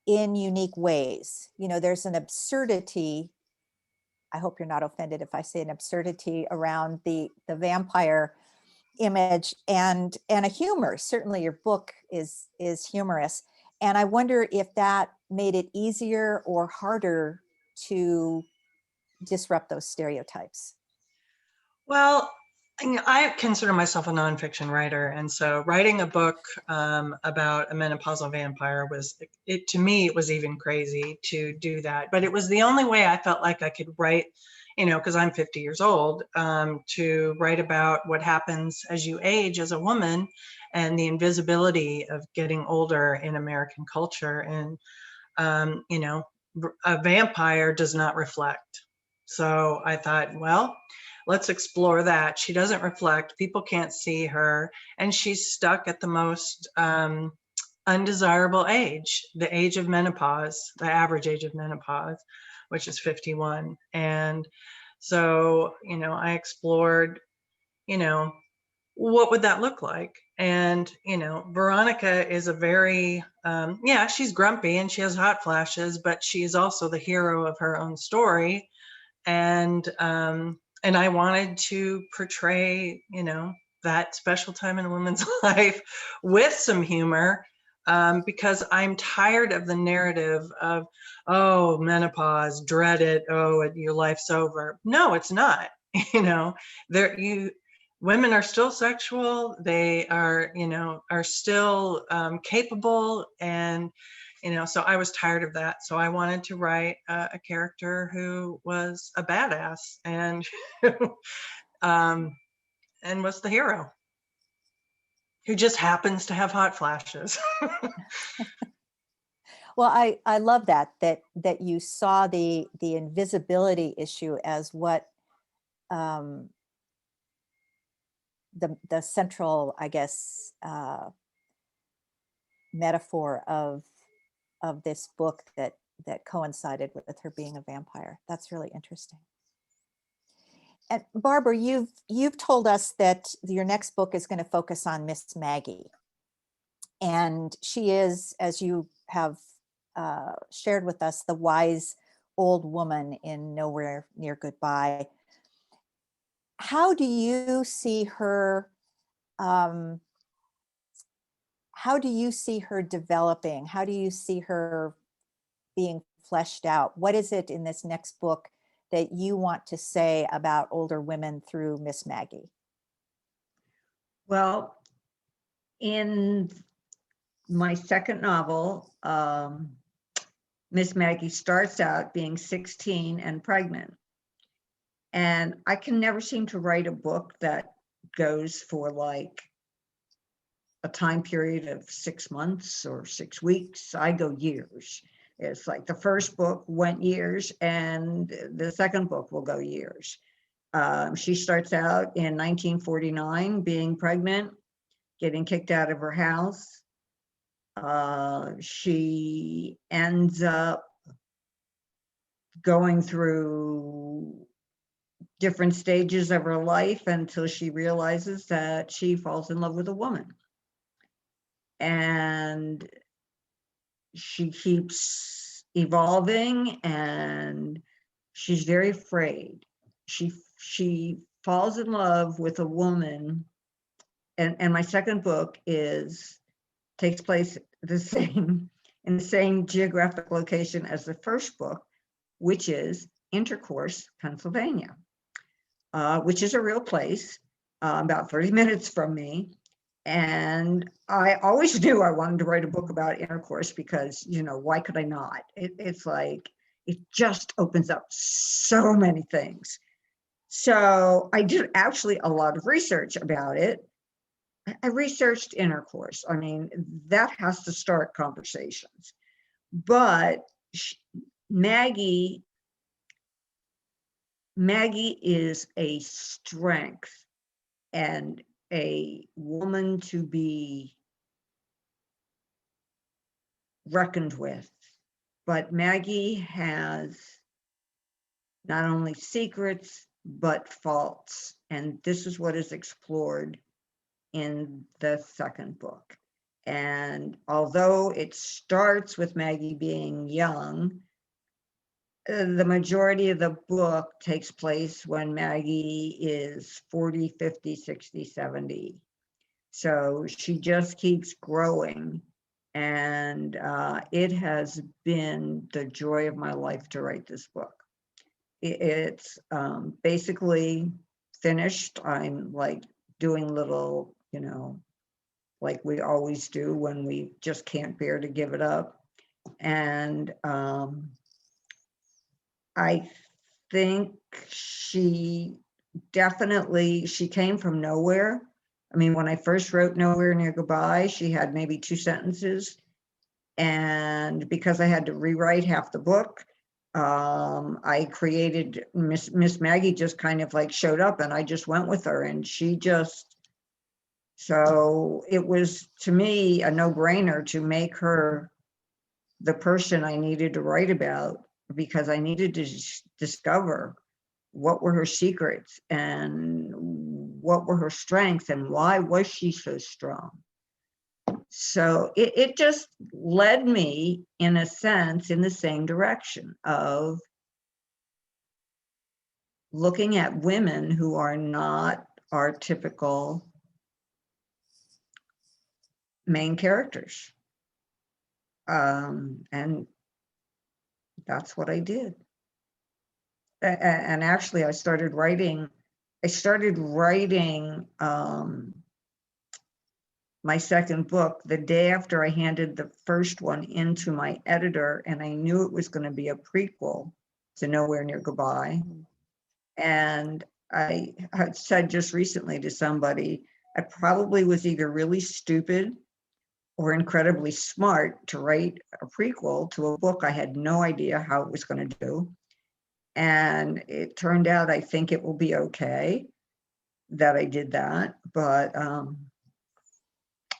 in unique ways. You know, there's an absurdity. I hope you're not offended if I say an absurdity around the vampire image and a humor. Certainly your book is humorous. And I wonder if that made it easier or harder to disrupt those stereotypes. Well, I consider myself a nonfiction writer, and so writing a book about a menopausal vampire was, to me, it was even crazy to do that. But it was the only way I felt like I could write, you know, because I'm 50 years old, to write about what happens as you age as a woman and the invisibility of getting older in American culture. And, you know, a vampire does not reflect. So I thought, well, let's explore that. She doesn't reflect, people can't see her, and she's stuck at the most undesirable age, the age of menopause, the average age of menopause, which is 51. And so, you know, I explored, you know, what would that look like? And, you know, Veronica is a very, yeah, she's grumpy and she has hot flashes, but she is also the hero of her own story. And I wanted to portray, you know, that special time in a woman's life with some humor, because I'm tired of the narrative of, oh, menopause, dread it, oh, your life's over. No, it's not. You know, women are still sexual. They are, you know, are still capable, and you know, so I was tired of that. So I wanted to write a character who was a badass and and was the hero, who just happens to have hot flashes. Well, I love that you saw the invisibility issue as what the central, I guess, metaphor of this book that coincided with her being a vampire. That's really interesting. And Barbara, you've told us that your next book is going to focus on Miss Maggie, and she is, as you have shared with us, the wise old woman in Nowhere Near Goodbye. How do you see her? How do you see her developing? How do you see her being fleshed out? What is it in this next book that you want to say about older women through Miss Maggie? Well, in my second novel, Miss Maggie starts out being 16 and pregnant. And I can never seem to write a book that goes for like a time period of 6 months or 6 weeks. I go years. It's like the first book went years and the second book will go years. She starts out in 1949 being pregnant, getting kicked out of her house. She ends up going through different stages of her life until she realizes that she falls in love with a woman. And she keeps evolving and she's very afraid. She falls in love with a woman, and my second book takes place in the same geographic location as the first book, which is Intercourse, Pennsylvania, which is a real place, about 30 minutes from me. And I always knew I wanted to write a book about intercourse because, you know, why could I not? It's like, it just opens up so many things. So I did actually a lot of research about it. I researched intercourse. I mean, that has to start conversations. But Maggie is a strength and a woman to be reckoned with. But Maggie has not only secrets, but faults. And this is what is explored in the second book. And although it starts with Maggie being young, the majority of the book takes place when Maggie is 40, 50, 60, 70. So she just keeps growing. And it has been the joy of my life to write this book. It's basically finished. I'm like doing little, you know, like we always do when we just can't bear to give it up. And I think she came from nowhere. I mean, when I first wrote Nowhere Near Goodbye, she had maybe 2 sentences. And because I had to rewrite half the book, I created Miss Maggie just kind of like showed up and I just went with her and she just, so it was to me a no-brainer to make her the person I needed to write about because I needed to discover what were her secrets and what were her strengths and why was she so strong. So it just led me, in a sense, in the same direction of looking at women who are not our typical main characters. And that's what I did. And actually, I started writing my second book the day after I handed the first one into my editor, and I knew it was going to be a prequel to Nowhere Near Goodbye. And I had said just recently to somebody, I probably was either really stupid or incredibly smart to write a prequel to a book I had no idea how it was going to do. And it turned out, I think it will be okay that I did that, but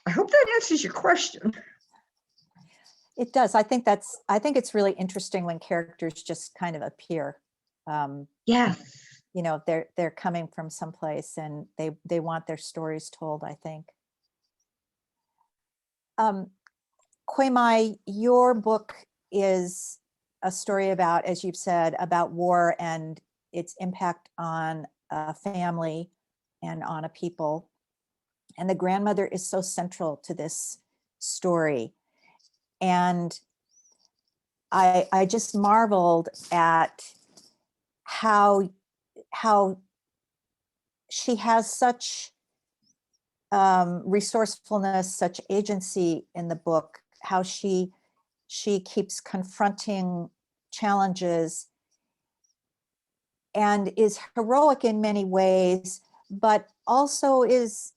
I hope that answers your question. It does. I think it's really interesting when characters just kind of appear. Yes. You know, they're coming from someplace and they want their stories told, I think. Kwemai, your book is a story about, as you've said, about war and its impact on a family and on a people. And the grandmother is so central to this story. And I just marveled at how she has such resourcefulness, such agency in the book, how she keeps confronting challenges and is heroic in many ways, but also is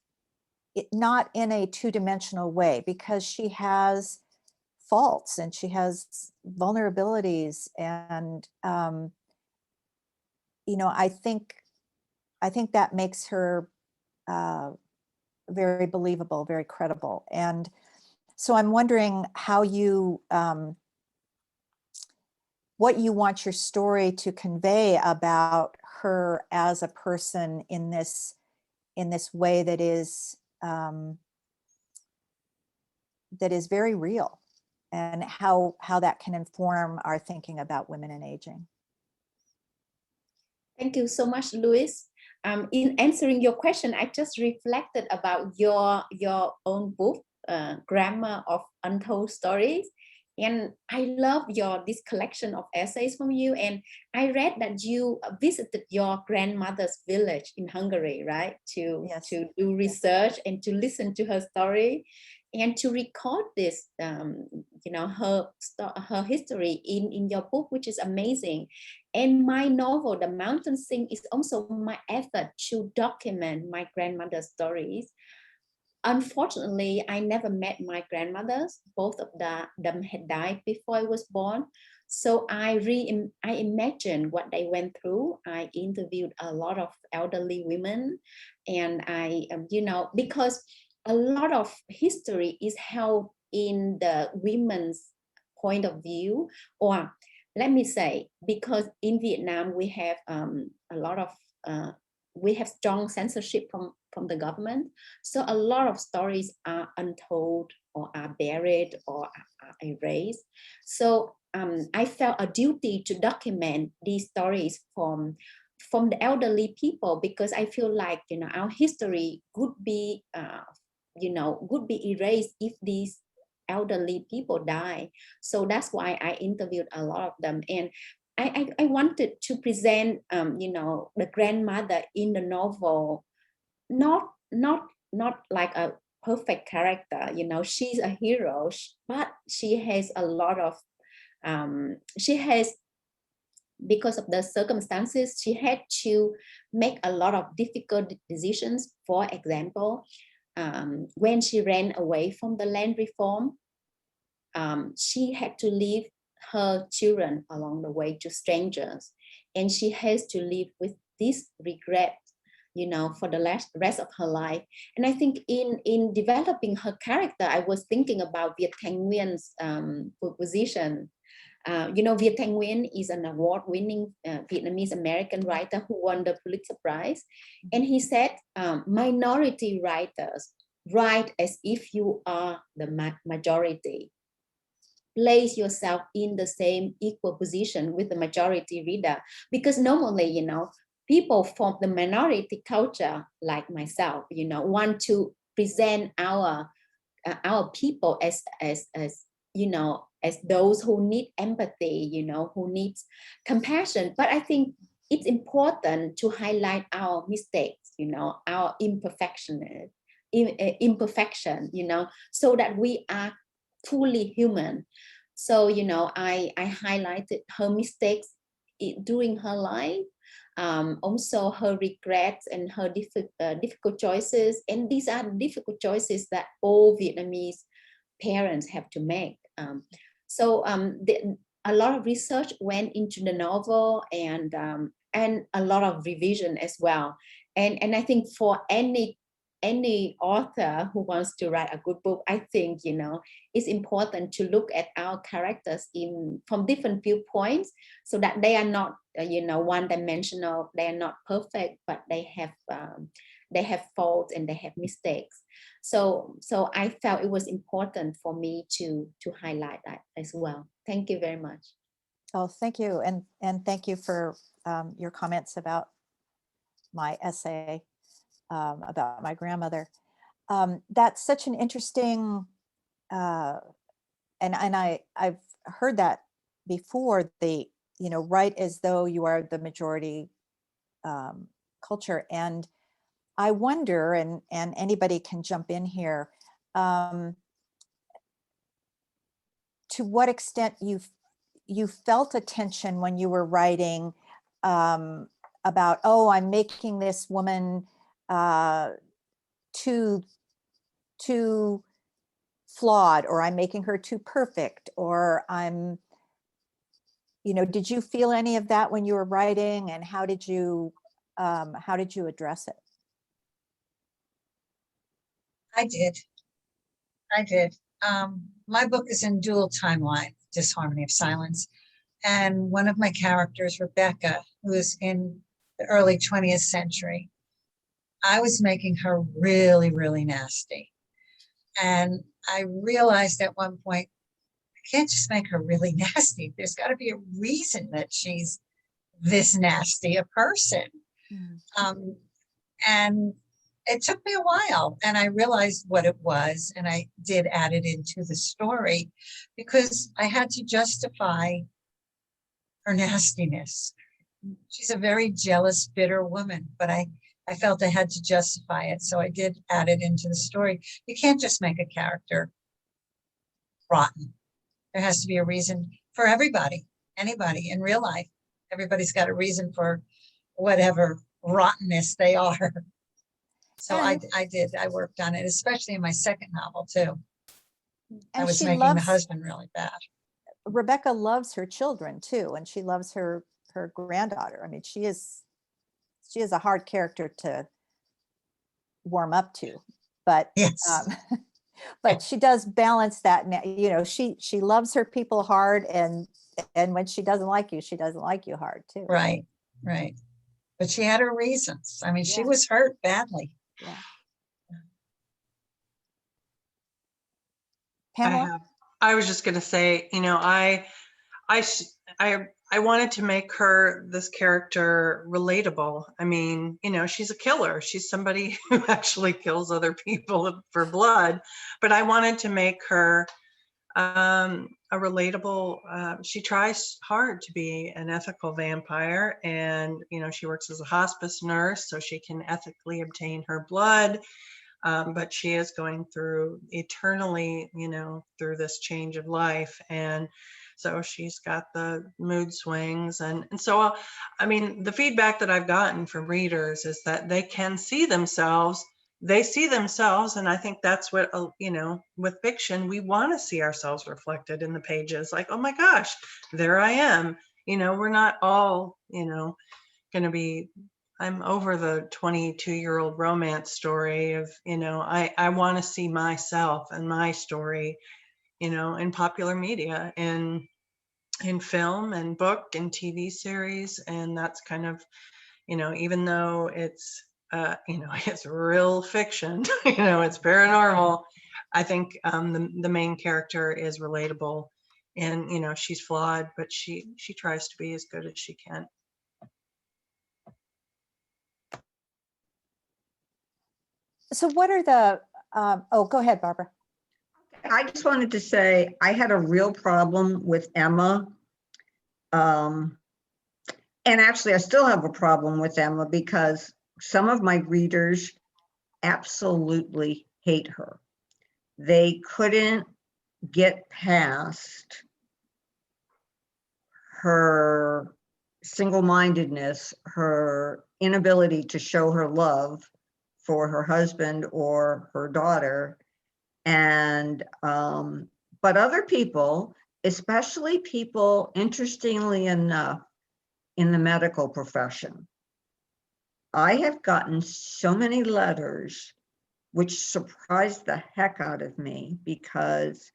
not in a two-dimensional way because she has faults and she has vulnerabilities. And, you know, I think that makes her very believable, very credible. And so I'm wondering how you, what you want your story to convey about her as a person in this way that is very real, and how that can inform our thinking about women and aging. Thank you so much, Lois. In answering your question, I just reflected about your own book, Grammar of Untold Stories. And I love this collection of essays from you. And I read that you visited your grandmother's village in Hungary, right? Yes. To do research and to listen to her story and to record this, her history in your book, which is amazing. And my novel, The Mountain Sing, is also my effort to document my grandmother's stories. Unfortunately, I never met my grandmothers. Both of them had died before I was born. So I imagined what they went through. I interviewed a lot of elderly women, and because a lot of history is held in the women's point of view, or let me say, because in Vietnam we have we have strong censorship from the government. So a lot of stories are untold or are buried or are erased. So I felt a duty to document these stories from the elderly people, because I feel like, our history could be, would be erased if these elderly people die. So that's why I interviewed a lot of them. And I wanted to present, the grandmother in the novel, not like a perfect character. She's a hero, but she has a lot of, because of the circumstances, she had to make a lot of difficult decisions. For example, when she ran away from the land reform, she had to leave her children along the way to strangers, and she has to live with this regret, for the rest of her life. And I think in developing her character, I was thinking about Viet Thanh Nguyen's position. Viet Thanh Nguyen is an award-winning Vietnamese American writer who won the Pulitzer Prize, and he said, minority writers write as if you are the majority. Place yourself in the same equal position with the majority reader, because normally, people from the minority culture, like myself, want to present our people as those who need empathy, who needs compassion. But I think it's important to highlight our mistakes, our imperfection, so that we are fully human. So, I highlighted her mistakes during her life, also her regrets and her difficult choices. And these are difficult choices that all Vietnamese parents have to make. A lot of research went into the novel, and a lot of revision as well. And I think for any author who wants to write a good book, I think, it's important to look at our characters from different viewpoints, so that they are not, one-dimensional. They are not perfect, but they have faults and they have mistakes. So I felt it was important for me to highlight that as well. Thank you very much. Oh, thank you. And thank you for your comments about my essay about my grandmother. That's such an interesting, and I've heard that before, write as though you are the majority culture. And I wonder, and anybody can jump in here, to what extent you felt a tension when you were writing about, oh, I'm making this woman too flawed, or I'm making her too perfect, or did you feel any of that when you were writing, and how did you address it? I did. My book is in dual timeline, Disharmony of Silence. And one of my characters, Rebecca, who is in the early 20th century, I was making her really, really nasty. And I realized at one point, I can't just make her really nasty. There's got to be a reason that she's this nasty a person. Mm. And it took me a while, and I realized what it was, and I did add it into the story because I had to justify her nastiness. She's a very jealous, bitter woman, but I felt I had to justify it, so I did add it into the story. You can't just make a character rotten. There has to be a reason for everybody, anybody in real life. Everybody's got a reason for whatever rottenness they are. So I did. I worked on it, especially in my second novel too. I And was she making the loves, husband really bad. Rebecca loves her children too, and she loves her granddaughter. I mean, she is a hard character to warm up to, but Yes. but she does balance that. You know, she loves her people hard, and when she doesn't like you, she doesn't like you hard too. Right, right. But she had her reasons. I mean, she Yeah. was hurt badly. Yeah. I Pamela? have. I was just going to say, you know, I wanted to make her, this character, relatable. I mean, you know, she's a killer. She's somebody who actually kills other people for blood. But I wanted to make her a relatable. She tries hard to be an ethical vampire, and you know, she works as a hospice nurse, so she can ethically obtain her blood. But she is going through eternally, you know, through this change of life. And so she's got the mood swings. And so, I mean, the feedback that I've gotten from readers is that they can see themselves. They see themselves. And I think that's what, you know, with fiction, we want to see ourselves reflected in the pages. Like, oh my gosh, there I am. You know, we're not all, you know, going to be, I'm over the 22-year-old romance story of, you know, I want to see myself and my story, you know, in popular media, in film and book and TV series. And that's kind of, you know, even though it's, you know, it's real fiction, you know, it's paranormal. I think the main character is relatable, and, you know, she's flawed, but she tries to be as good as she can. So what are the, oh, go ahead, Barbara. I just wanted to say I had a real problem with Emma. And actually, I still have a problem with Emma because some of my readers absolutely hate her. They couldn't get past her single-mindedness, her inability to show her love for her husband or her daughter. And but other people, especially people, interestingly enough, in the medical profession, I have gotten so many letters which surprised the heck out of me, because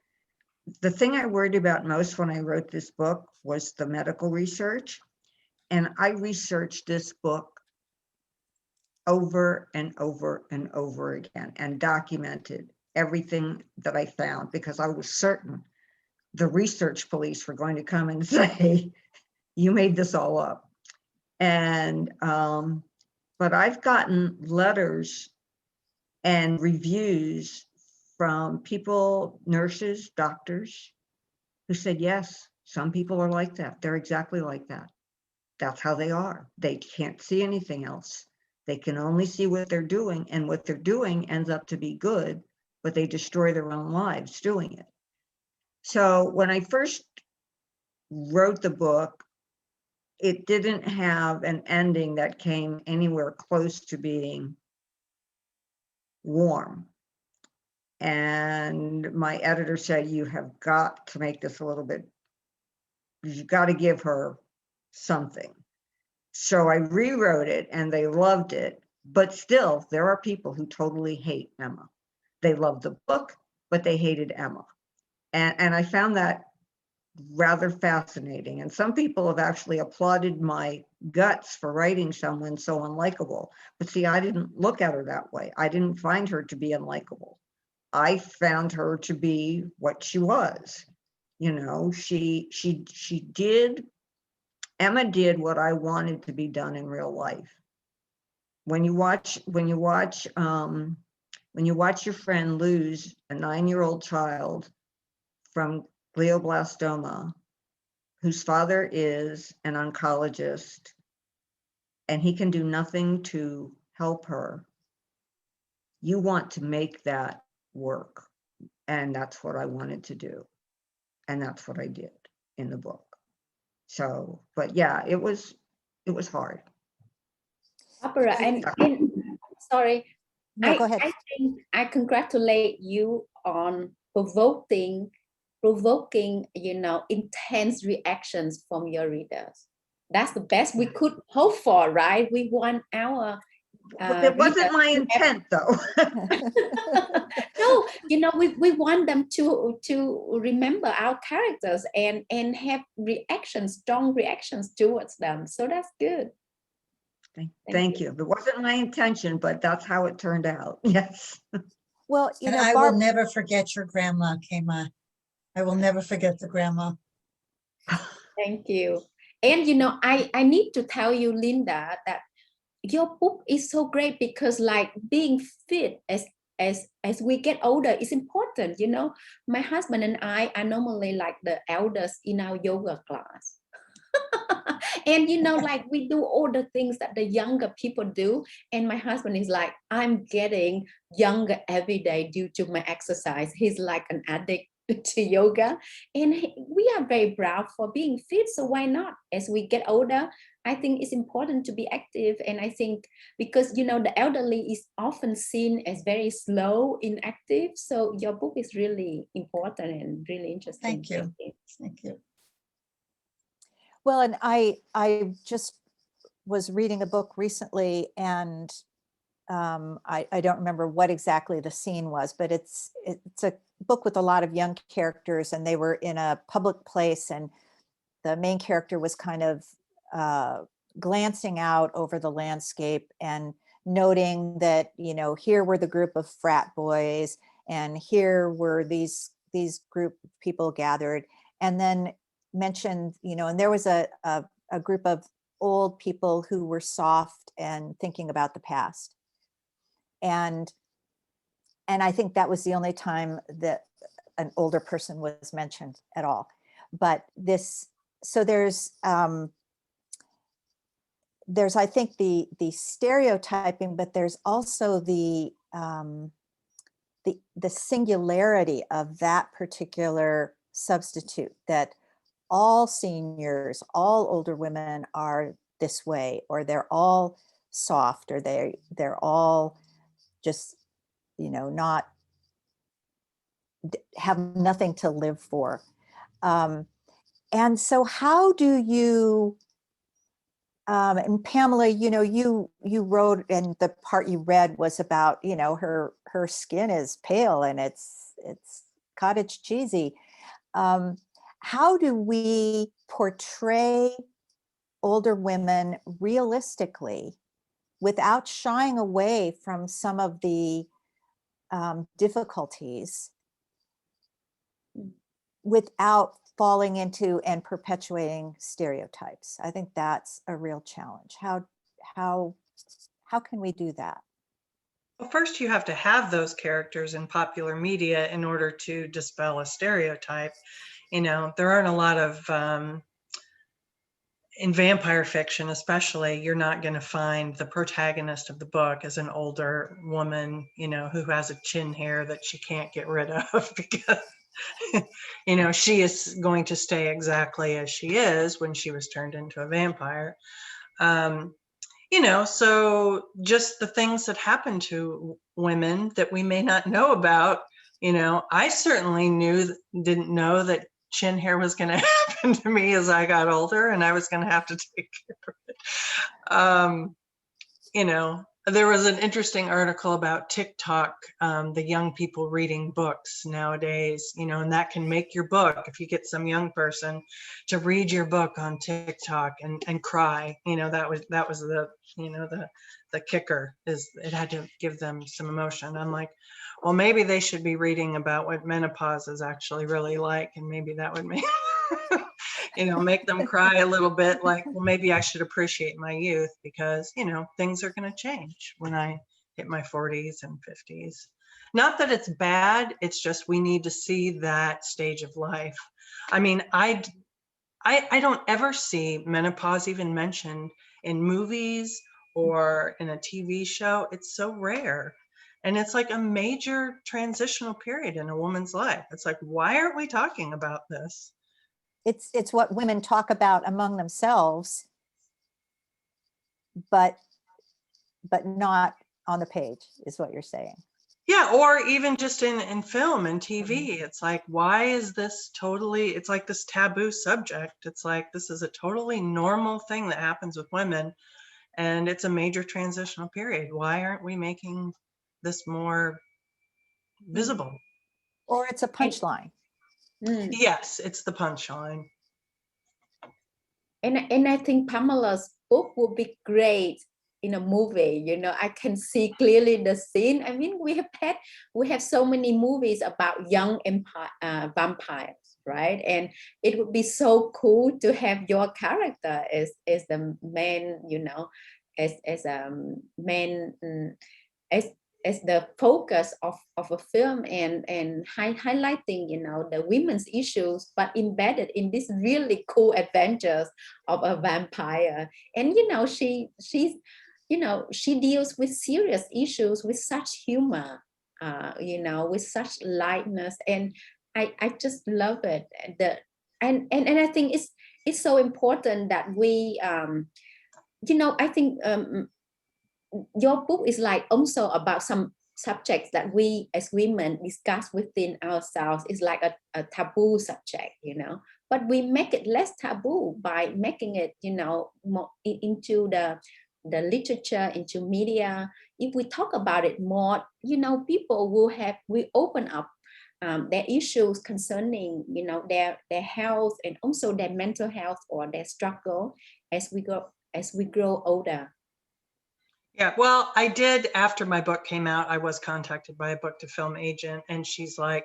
the thing I worried about most when I wrote this book was the medical research. And I researched this book over and over and over again and documented everything that I found, because I was certain the research police were going to come and say, you made this all up. And, but I've gotten letters and reviews from people, nurses, doctors, who said, yes, some people are like that. They're exactly like that. That's how they are. They can't see anything else. They can only see what they're doing, and what they're doing ends up to be good, but they destroy their own lives doing it. So when I first wrote the book, it didn't have an ending that came anywhere close to being warm. And my editor said, you have got to make this a little bit, you've got to give her something. So I rewrote it and they loved it, but still there are people who totally hate Emma. They love the book, but they hated Emma. And I found that rather fascinating. And some people have actually applauded my guts for writing someone so unlikable. But see, I didn't look at her that way. I didn't find her to be unlikable. I found her to be what she was. You know, Emma did what I wanted to be done in real life. when you watch your friend lose a 9-year-old child from glioblastoma, whose father is an oncologist, and he can do nothing to help her, you want to make that work. And that's what I wanted to do. And that's what I did in the book. So, but yeah, it was hard. Barbara, and sorry, No, go ahead. I think I congratulate you on provoking, intense reactions from your readers. That's the best we could hope for, right? We want our It wasn't my intent, though. No, we want them to remember our characters and have reactions, strong reactions towards them. So that's good. Thank you. It wasn't my intention, but that's how it turned out. Yes. Well, And I will never forget your grandma, Kema. I will never forget the grandma. Thank you. And I need to tell you, Linda, that your book is so great because like being fit as we get older is important. My husband and I are normally like the elders in our yoga class. And like we do all the things that the younger people do, and my husband is like, I'm getting younger every day due to my exercise. He's like an addict to yoga, and we are very proud for being fit. So why not? As we get older, I think it's important to be active. And I think because the elderly is often seen as very slow, inactive, so your book is really important and really interesting. Thank you. Thank you. Well, and I just was reading a book recently, and I don't remember what exactly the scene was, but it's a book with a lot of young characters, and they were in a public place, and the main character was kind of glancing out over the landscape and noting that here were the group of frat boys, and here were these group of people gathered, and then mentioned, and there was a group of old people who were soft and thinking about the past. And I think that was the only time that an older person was mentioned at all. But so there's I think the stereotyping, but there's also the singularity of that particular substitute, that all seniors, all older women are this way, or they're all soft, or they're all just, not have nothing to live for. And so how do you, and Pamela, you wrote, and the part you read was about, her skin is pale and it's cottage cheesy. How do we portray older women realistically without shying away from some of the difficulties, without falling into and perpetuating stereotypes? I think that's a real challenge. How can we do that? Well, first you have to have those characters in popular media in order to dispel a stereotype. There aren't a lot of, in vampire fiction especially, you're not going to find the protagonist of the book as an older woman, who has a chin hair that she can't get rid of because, she is going to stay exactly as she is when she was turned into a vampire. So just the things that happen to women that we may not know about, I certainly didn't know that chin hair was going to happen to me as I got older, and I was going to have to take care of it. There was an interesting article about TikTok, the young people reading books nowadays, and that can make your book, if you get some young person to read your book on TikTok and cry, that was the, the kicker, is it had to give them some emotion. I'm like, well, maybe they should be reading about what menopause is actually really like, and maybe that would make make them cry a little bit, like, well, maybe I should appreciate my youth because, things are going to change when I hit my 40s and 50s. Not that it's bad, it's just we need to see that stage of life. I mean, I don't ever see menopause even mentioned in movies or in a TV show. It's so rare. And it's like a major transitional period in a woman's life. It's like, why aren't we talking about this? It's what women talk about among themselves, but not on the page, is what you're saying. Yeah, or even just in film and TV. It's like, why is this totally, it's like this taboo subject. It's like, this is a totally normal thing that happens with women, and it's a major transitional period. Why aren't we making this more visible? Or it's a punchline. Yes, it's the punchline. And I think Pamela's book would be great in a movie. I can see clearly the scene. I mean, we have so many movies about young vampires, right? And it would be so cool to have your character as the man, as a man, as the focus of a film, and highlighting the women's issues, but embedded in this really cool adventures of a vampire. And she deals with serious issues with such humor, with such lightness, and I just love it. And I think it's so important that we I think your book is like also about some subjects that we as women discuss within ourselves. It's like a taboo subject, but we make it less taboo by making it, more into the literature, into media. If we talk about it more, people will open up their issues concerning, their health, and also their mental health or their struggle as we grow older. Yeah, well, I did, after my book came out, I was contacted by a book to film agent, and she's like,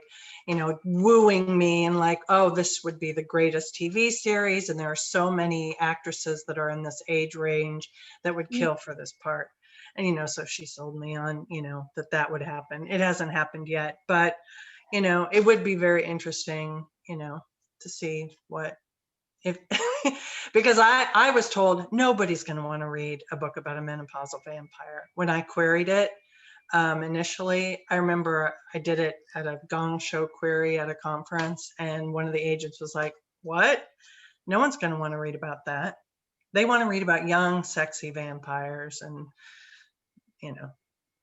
wooing me and like, oh, this would be the greatest TV series. And there are so many actresses that are in this age range that would kill for this part. And, so she sold me on, that would happen. It hasn't happened yet, but, it would be very interesting, to see what, if because I was told nobody's going to want to read a book about a menopausal vampire. When I queried it initially, I remember I did it at a gong show query at a conference, and one of the agents was like, what? No one's going to want to read about that. They want to read about young, sexy vampires, and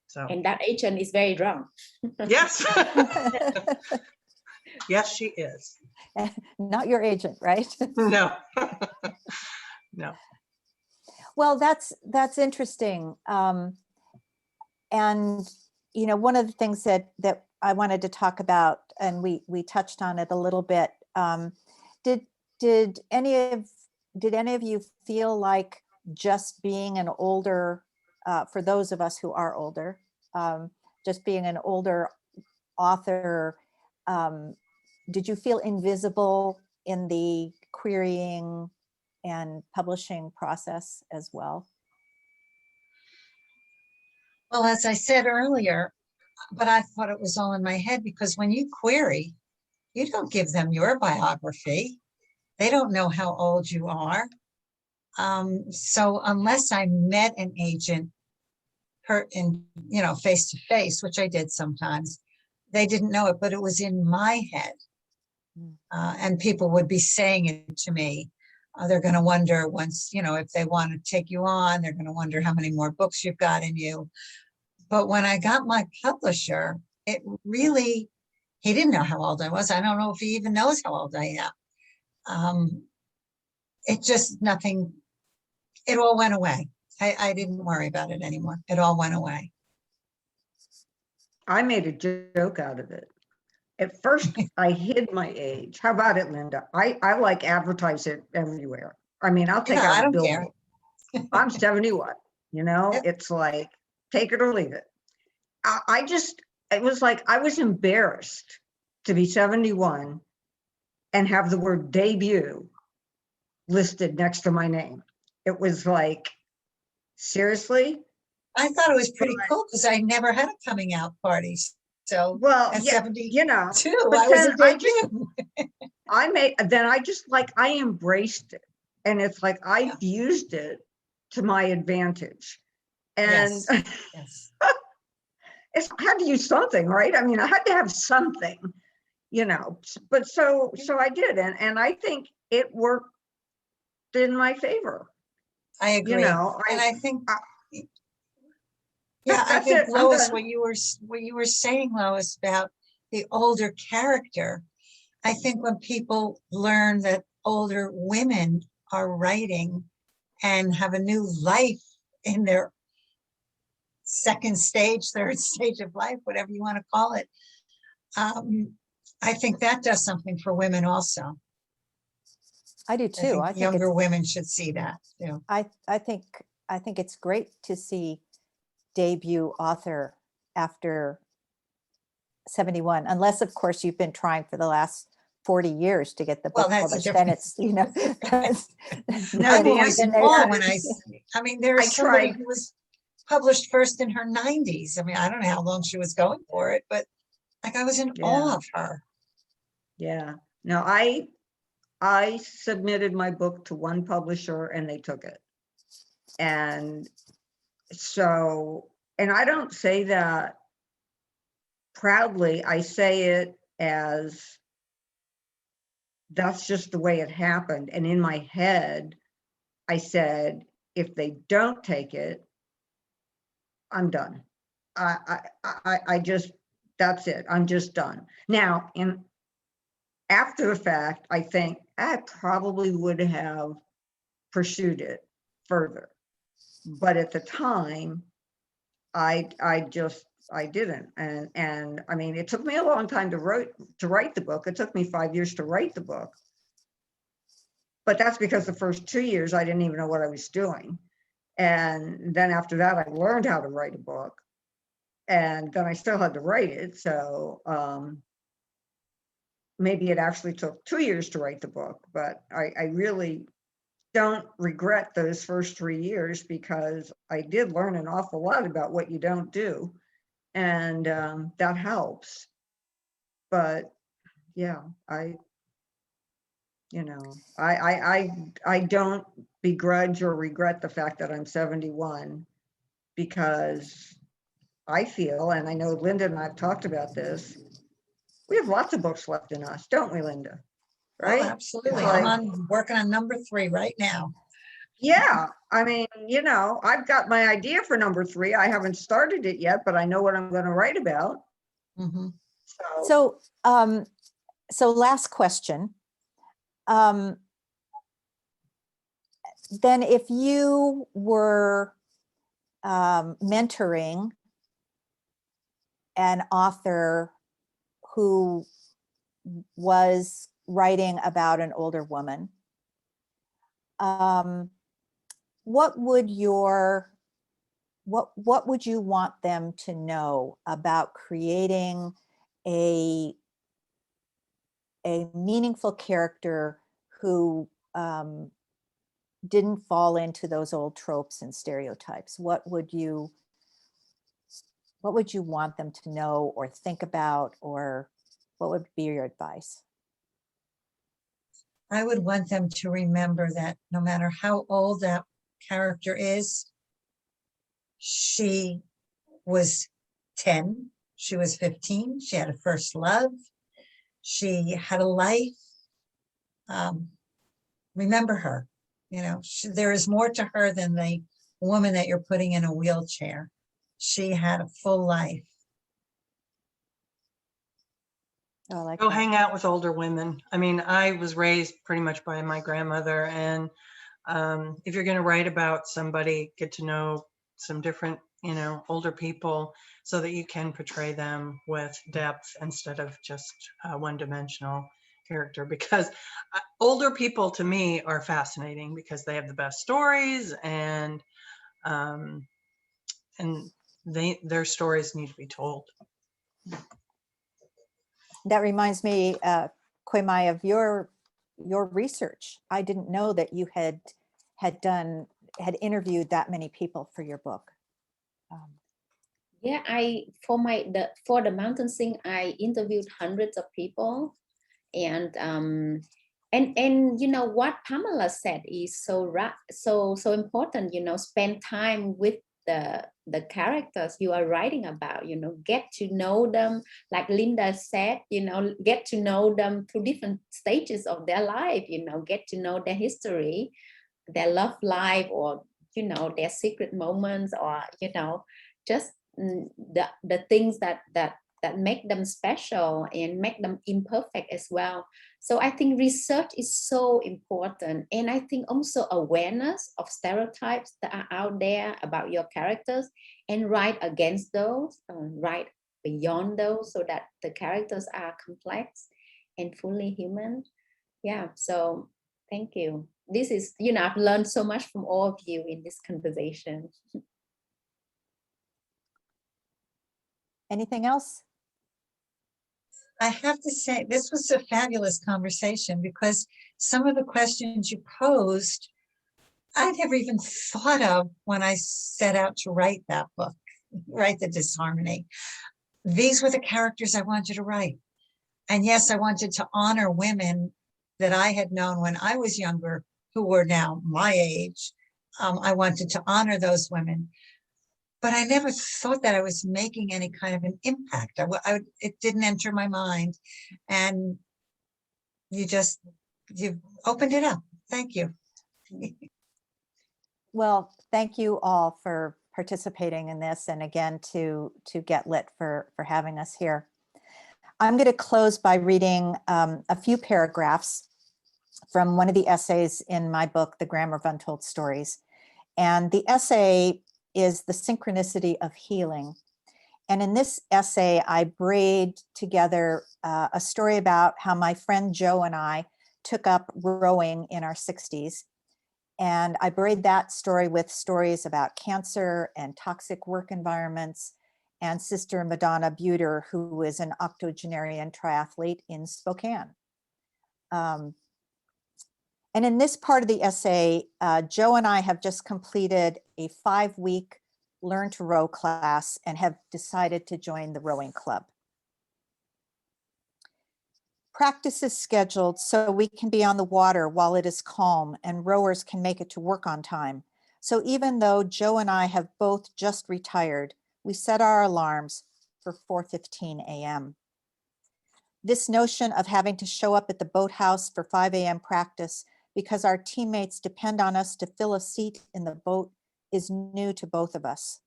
so. And that agent is very drunk. Yes. Yes, she is. Not your agent, right? No. No. Well, that's interesting. And one of the things that I wanted to talk about, and we touched on it a little bit. Did any of you feel like just being an older, for those of us who are older, just being an older author, did you feel invisible in the querying and publishing process as well? Well, as I said earlier, but I thought it was all in my head, because when you query, you don't give them your biography. They don't know how old you are. So unless I met an agent face to face, which I did sometimes, they didn't know it, but it was in my head. And people would be saying it to me. They're going to wonder once, if they want to take you on, they're going to wonder how many more books you've got in you. But when I got my publisher, it really, he didn't know how old I was. I don't know if he even knows how old I am. It just nothing, it all went away. I didn't worry about it anymore. It all went away. I made a joke out of it. At first, I hid my age. How about it, Linda? I like advertise it everywhere. I mean, I'll take out a billboard. I'm 71, Yep. It's like, take it or leave it. It was like, I was embarrassed to be 71 and have the word debut listed next to my name. It was like, seriously? I thought it was pretty cool because I never had a coming out party. So Well, at yeah, 72, you know, but I was then a debut. I embraced it. And it's like, I used it to my advantage. And Yes. Yes. I had to use something, right? I mean, I had to have something, you know, but so I did. And I think it worked in my favor. I agree. You know, and I think, yeah, I that's think it. I'm Lois, done. what you were saying, Lois, about the older character, I think when people learn that older women are writing and have a new life in their second stage, third stage of life, whatever you want to call it, I think that does something for women also. I do I too. think I think younger it's, women should see that too. I think it's great to see debut author after 71, unless of course you've been trying for the last 40 years to get the Well, book that's a published. Then different. it's, you know, No, I'm the always answer in to awe that when I mean, there I is somebody tried. who was published first in her 90s. I mean, I don't know how long she was going for it, but like I was in awe of her. Yeah. No, I submitted my book to one publisher and they took it. And so, and I don't say that proudly. I say it as that's just the way it happened. And in my head, I said, if they don't take it, I'm done. I just, that's it. I'm just done. Now, after the fact, I think I probably would have pursued it further. But at the time, I didn't. And I mean, it took me a long time to write the book. It took me 5 years to write the book. But that's because the first 2 years, I didn't even know what I was doing. And then after that, I learned how to write a book. And then I still had to write it. So maybe it actually took 2 years to write the book, but I really don't regret those first 3 years because I did learn an awful lot about what you don't do. And that helps. But yeah, you know, I don't begrudge or regret the fact that I'm 71 because I feel, and I know Linda and I've talked about this, we have lots of books left in us, don't we, Linda? Right? Oh, absolutely. Like, I'm working on number 3 right now. yeah, I mean, you know, I've got my idea for number 3. I haven't started it yet, but I know what I'm going to write about. Mm-hmm. So, so last question. Then if you were mentoring an author who was writing about an older woman, what would you want them to know about creating a meaningful character who didn't fall into those old tropes and stereotypes? What would you want them to know or think about, or what would be your advice? I would want them to remember that no matter how old that character is, she was 10, she was 15, she had a first love, she had a life. Remember her, you know, there is more to her than the woman that you're putting in a wheelchair. She had a full life. Oh, I like Go that. hang out with older women. I mean, I was raised pretty much by my grandmother, and if you're going to write about somebody, get to know some different, you know, older people so that you can portray them with depth instead of just one-dimensional character. Because older people to me are fascinating because they have the best stories, and their stories need to be told. That reminds me, Kwemai, of your your research. I didn't know that you had interviewed that many people for your book. Yeah, for the mountain sing, I interviewed hundreds of people, and you know what Pamela said is so important. You know, spend time with the characters you are writing about. You know, get to know them, like Linda said. You know, get to know them through different stages of their life. You know, get to know their history, their love life, or you know, their secret moments, or you know, just the things that make them special and make them imperfect as well. So I think research is so important, and I think also awareness of stereotypes that are out there about your characters, and write against those, write beyond those, so that the characters are complex and fully human. Yeah, so thank you. This is, you know, I've learned so much from all of you in this conversation. Anything else? I have to say, this was a fabulous conversation because some of the questions you posed, I never even thought of when I set out to write that book, write The Disharmony. These were the characters I wanted to write. And yes, I wanted to honor women that I had known when I was younger, who were now my age. I wanted to honor those women. But I never thought that I was making any kind of an impact. It didn't enter my mind. And you opened it up. Thank you. Well, thank you all for participating in this, and again to Get Lit for having us here. I'm going to close by reading a few paragraphs from one of the essays in my book, The Grammar of Untold Stories. And the essay is The Synchronicity of Healing. And in this essay, I braid together a story about how my friend Joe and I took up rowing in our 60s. And I braid that story with stories about cancer and toxic work environments, and Sister Madonna Buter, who is an octogenarian triathlete in Spokane. And in this part of the essay, Joe and I have just completed a 5-week Learn to Row class and have decided to join the rowing club. Practice is scheduled so we can be on the water while it is calm and rowers can make it to work on time. So even though Joe and I have both just retired, we set our alarms for 4:15 a.m. This notion of having to show up at the boathouse for 5 a.m. practice because our teammates depend on us to fill a seat in the boat is new to both of us.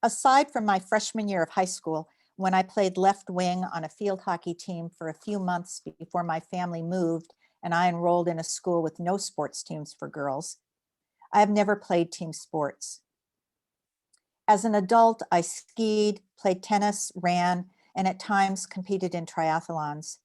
Aside from my freshman year of high school, when I played left wing on a field hockey team for a few months before my family moved and I enrolled in a school with no sports teams for girls, I have never played team sports. As an adult, I skied, played tennis, ran, and at times competed in triathlons.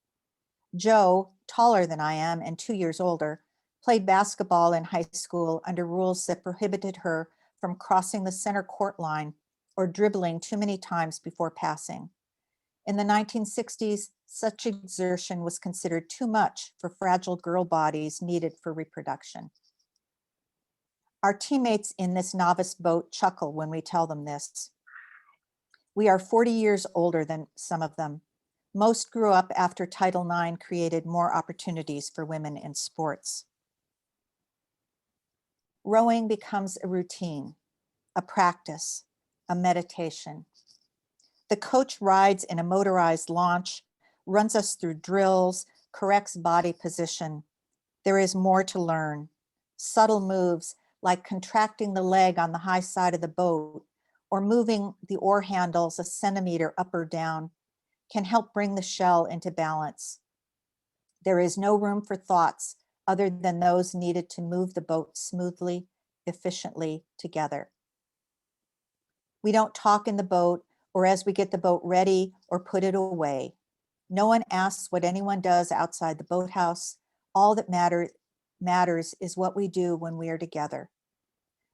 Joe, taller than I am and 2 years older, played basketball in high school under rules that prohibited her from crossing the center court line or dribbling too many times before passing. In the 1960s, such exertion was considered too much for fragile girl bodies needed for reproduction. Our teammates in this novice boat chuckle when we tell them this. We are 40 years older than some of them. Most grew up after Title IX created more opportunities for women in sports. Rowing becomes a routine, a practice, a meditation. The coach rides in a motorized launch, runs us through drills, corrects body position. There is more to learn. Subtle moves like contracting the leg on the high side of the boat or moving the oar handles a centimeter up or down can help bring the shell into balance. There is no room for thoughts other than those needed to move the boat smoothly, efficiently together. We don't talk in the boat or as we get the boat ready or put it away. No one asks what anyone does outside the boathouse. All that matters is what we do when we are together.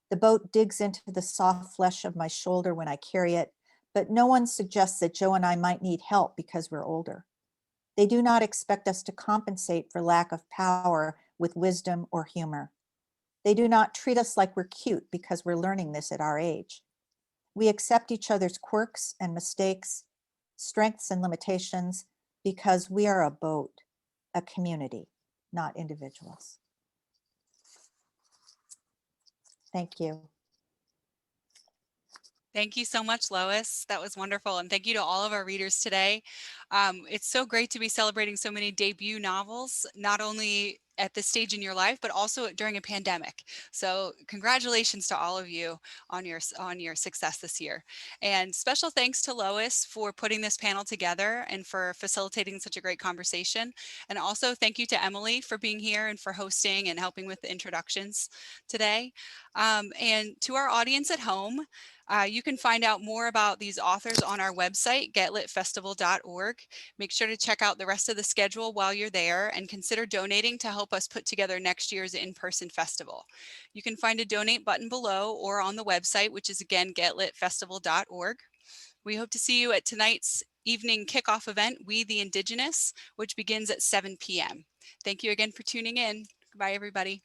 The boat digs into the soft flesh of my shoulder when I carry it, but no one suggests that Joe and I might need help because we're older. They do not expect us to compensate for lack of power with wisdom or humor. They do not treat us like we're cute because we're learning this at our age. We accept each other's quirks and mistakes, strengths and limitations, because we are a boat, a community, not individuals. Thank you. Thank you so much, Lois. That was wonderful. And thank you to all of our readers today. It's so great to be celebrating so many debut novels, not only at this stage in your life, but also during a pandemic. So congratulations to all of you on your success this year. And special thanks to Lois for putting this panel together and for facilitating such a great conversation. And also thank you to Emalee for being here and for hosting and helping with the introductions today. And to our audience at home, you can find out more about these authors on our website, getlitfestival.org. Make sure to check out the rest of the schedule while you're there and consider donating to help us put together next year's in-person festival. You can find a donate button below or on the website, which is again, getlitfestival.org. We hope to see you at tonight's evening kickoff event, We the Indigenous, which begins at 7 p.m. Thank you again for tuning in. Goodbye, everybody.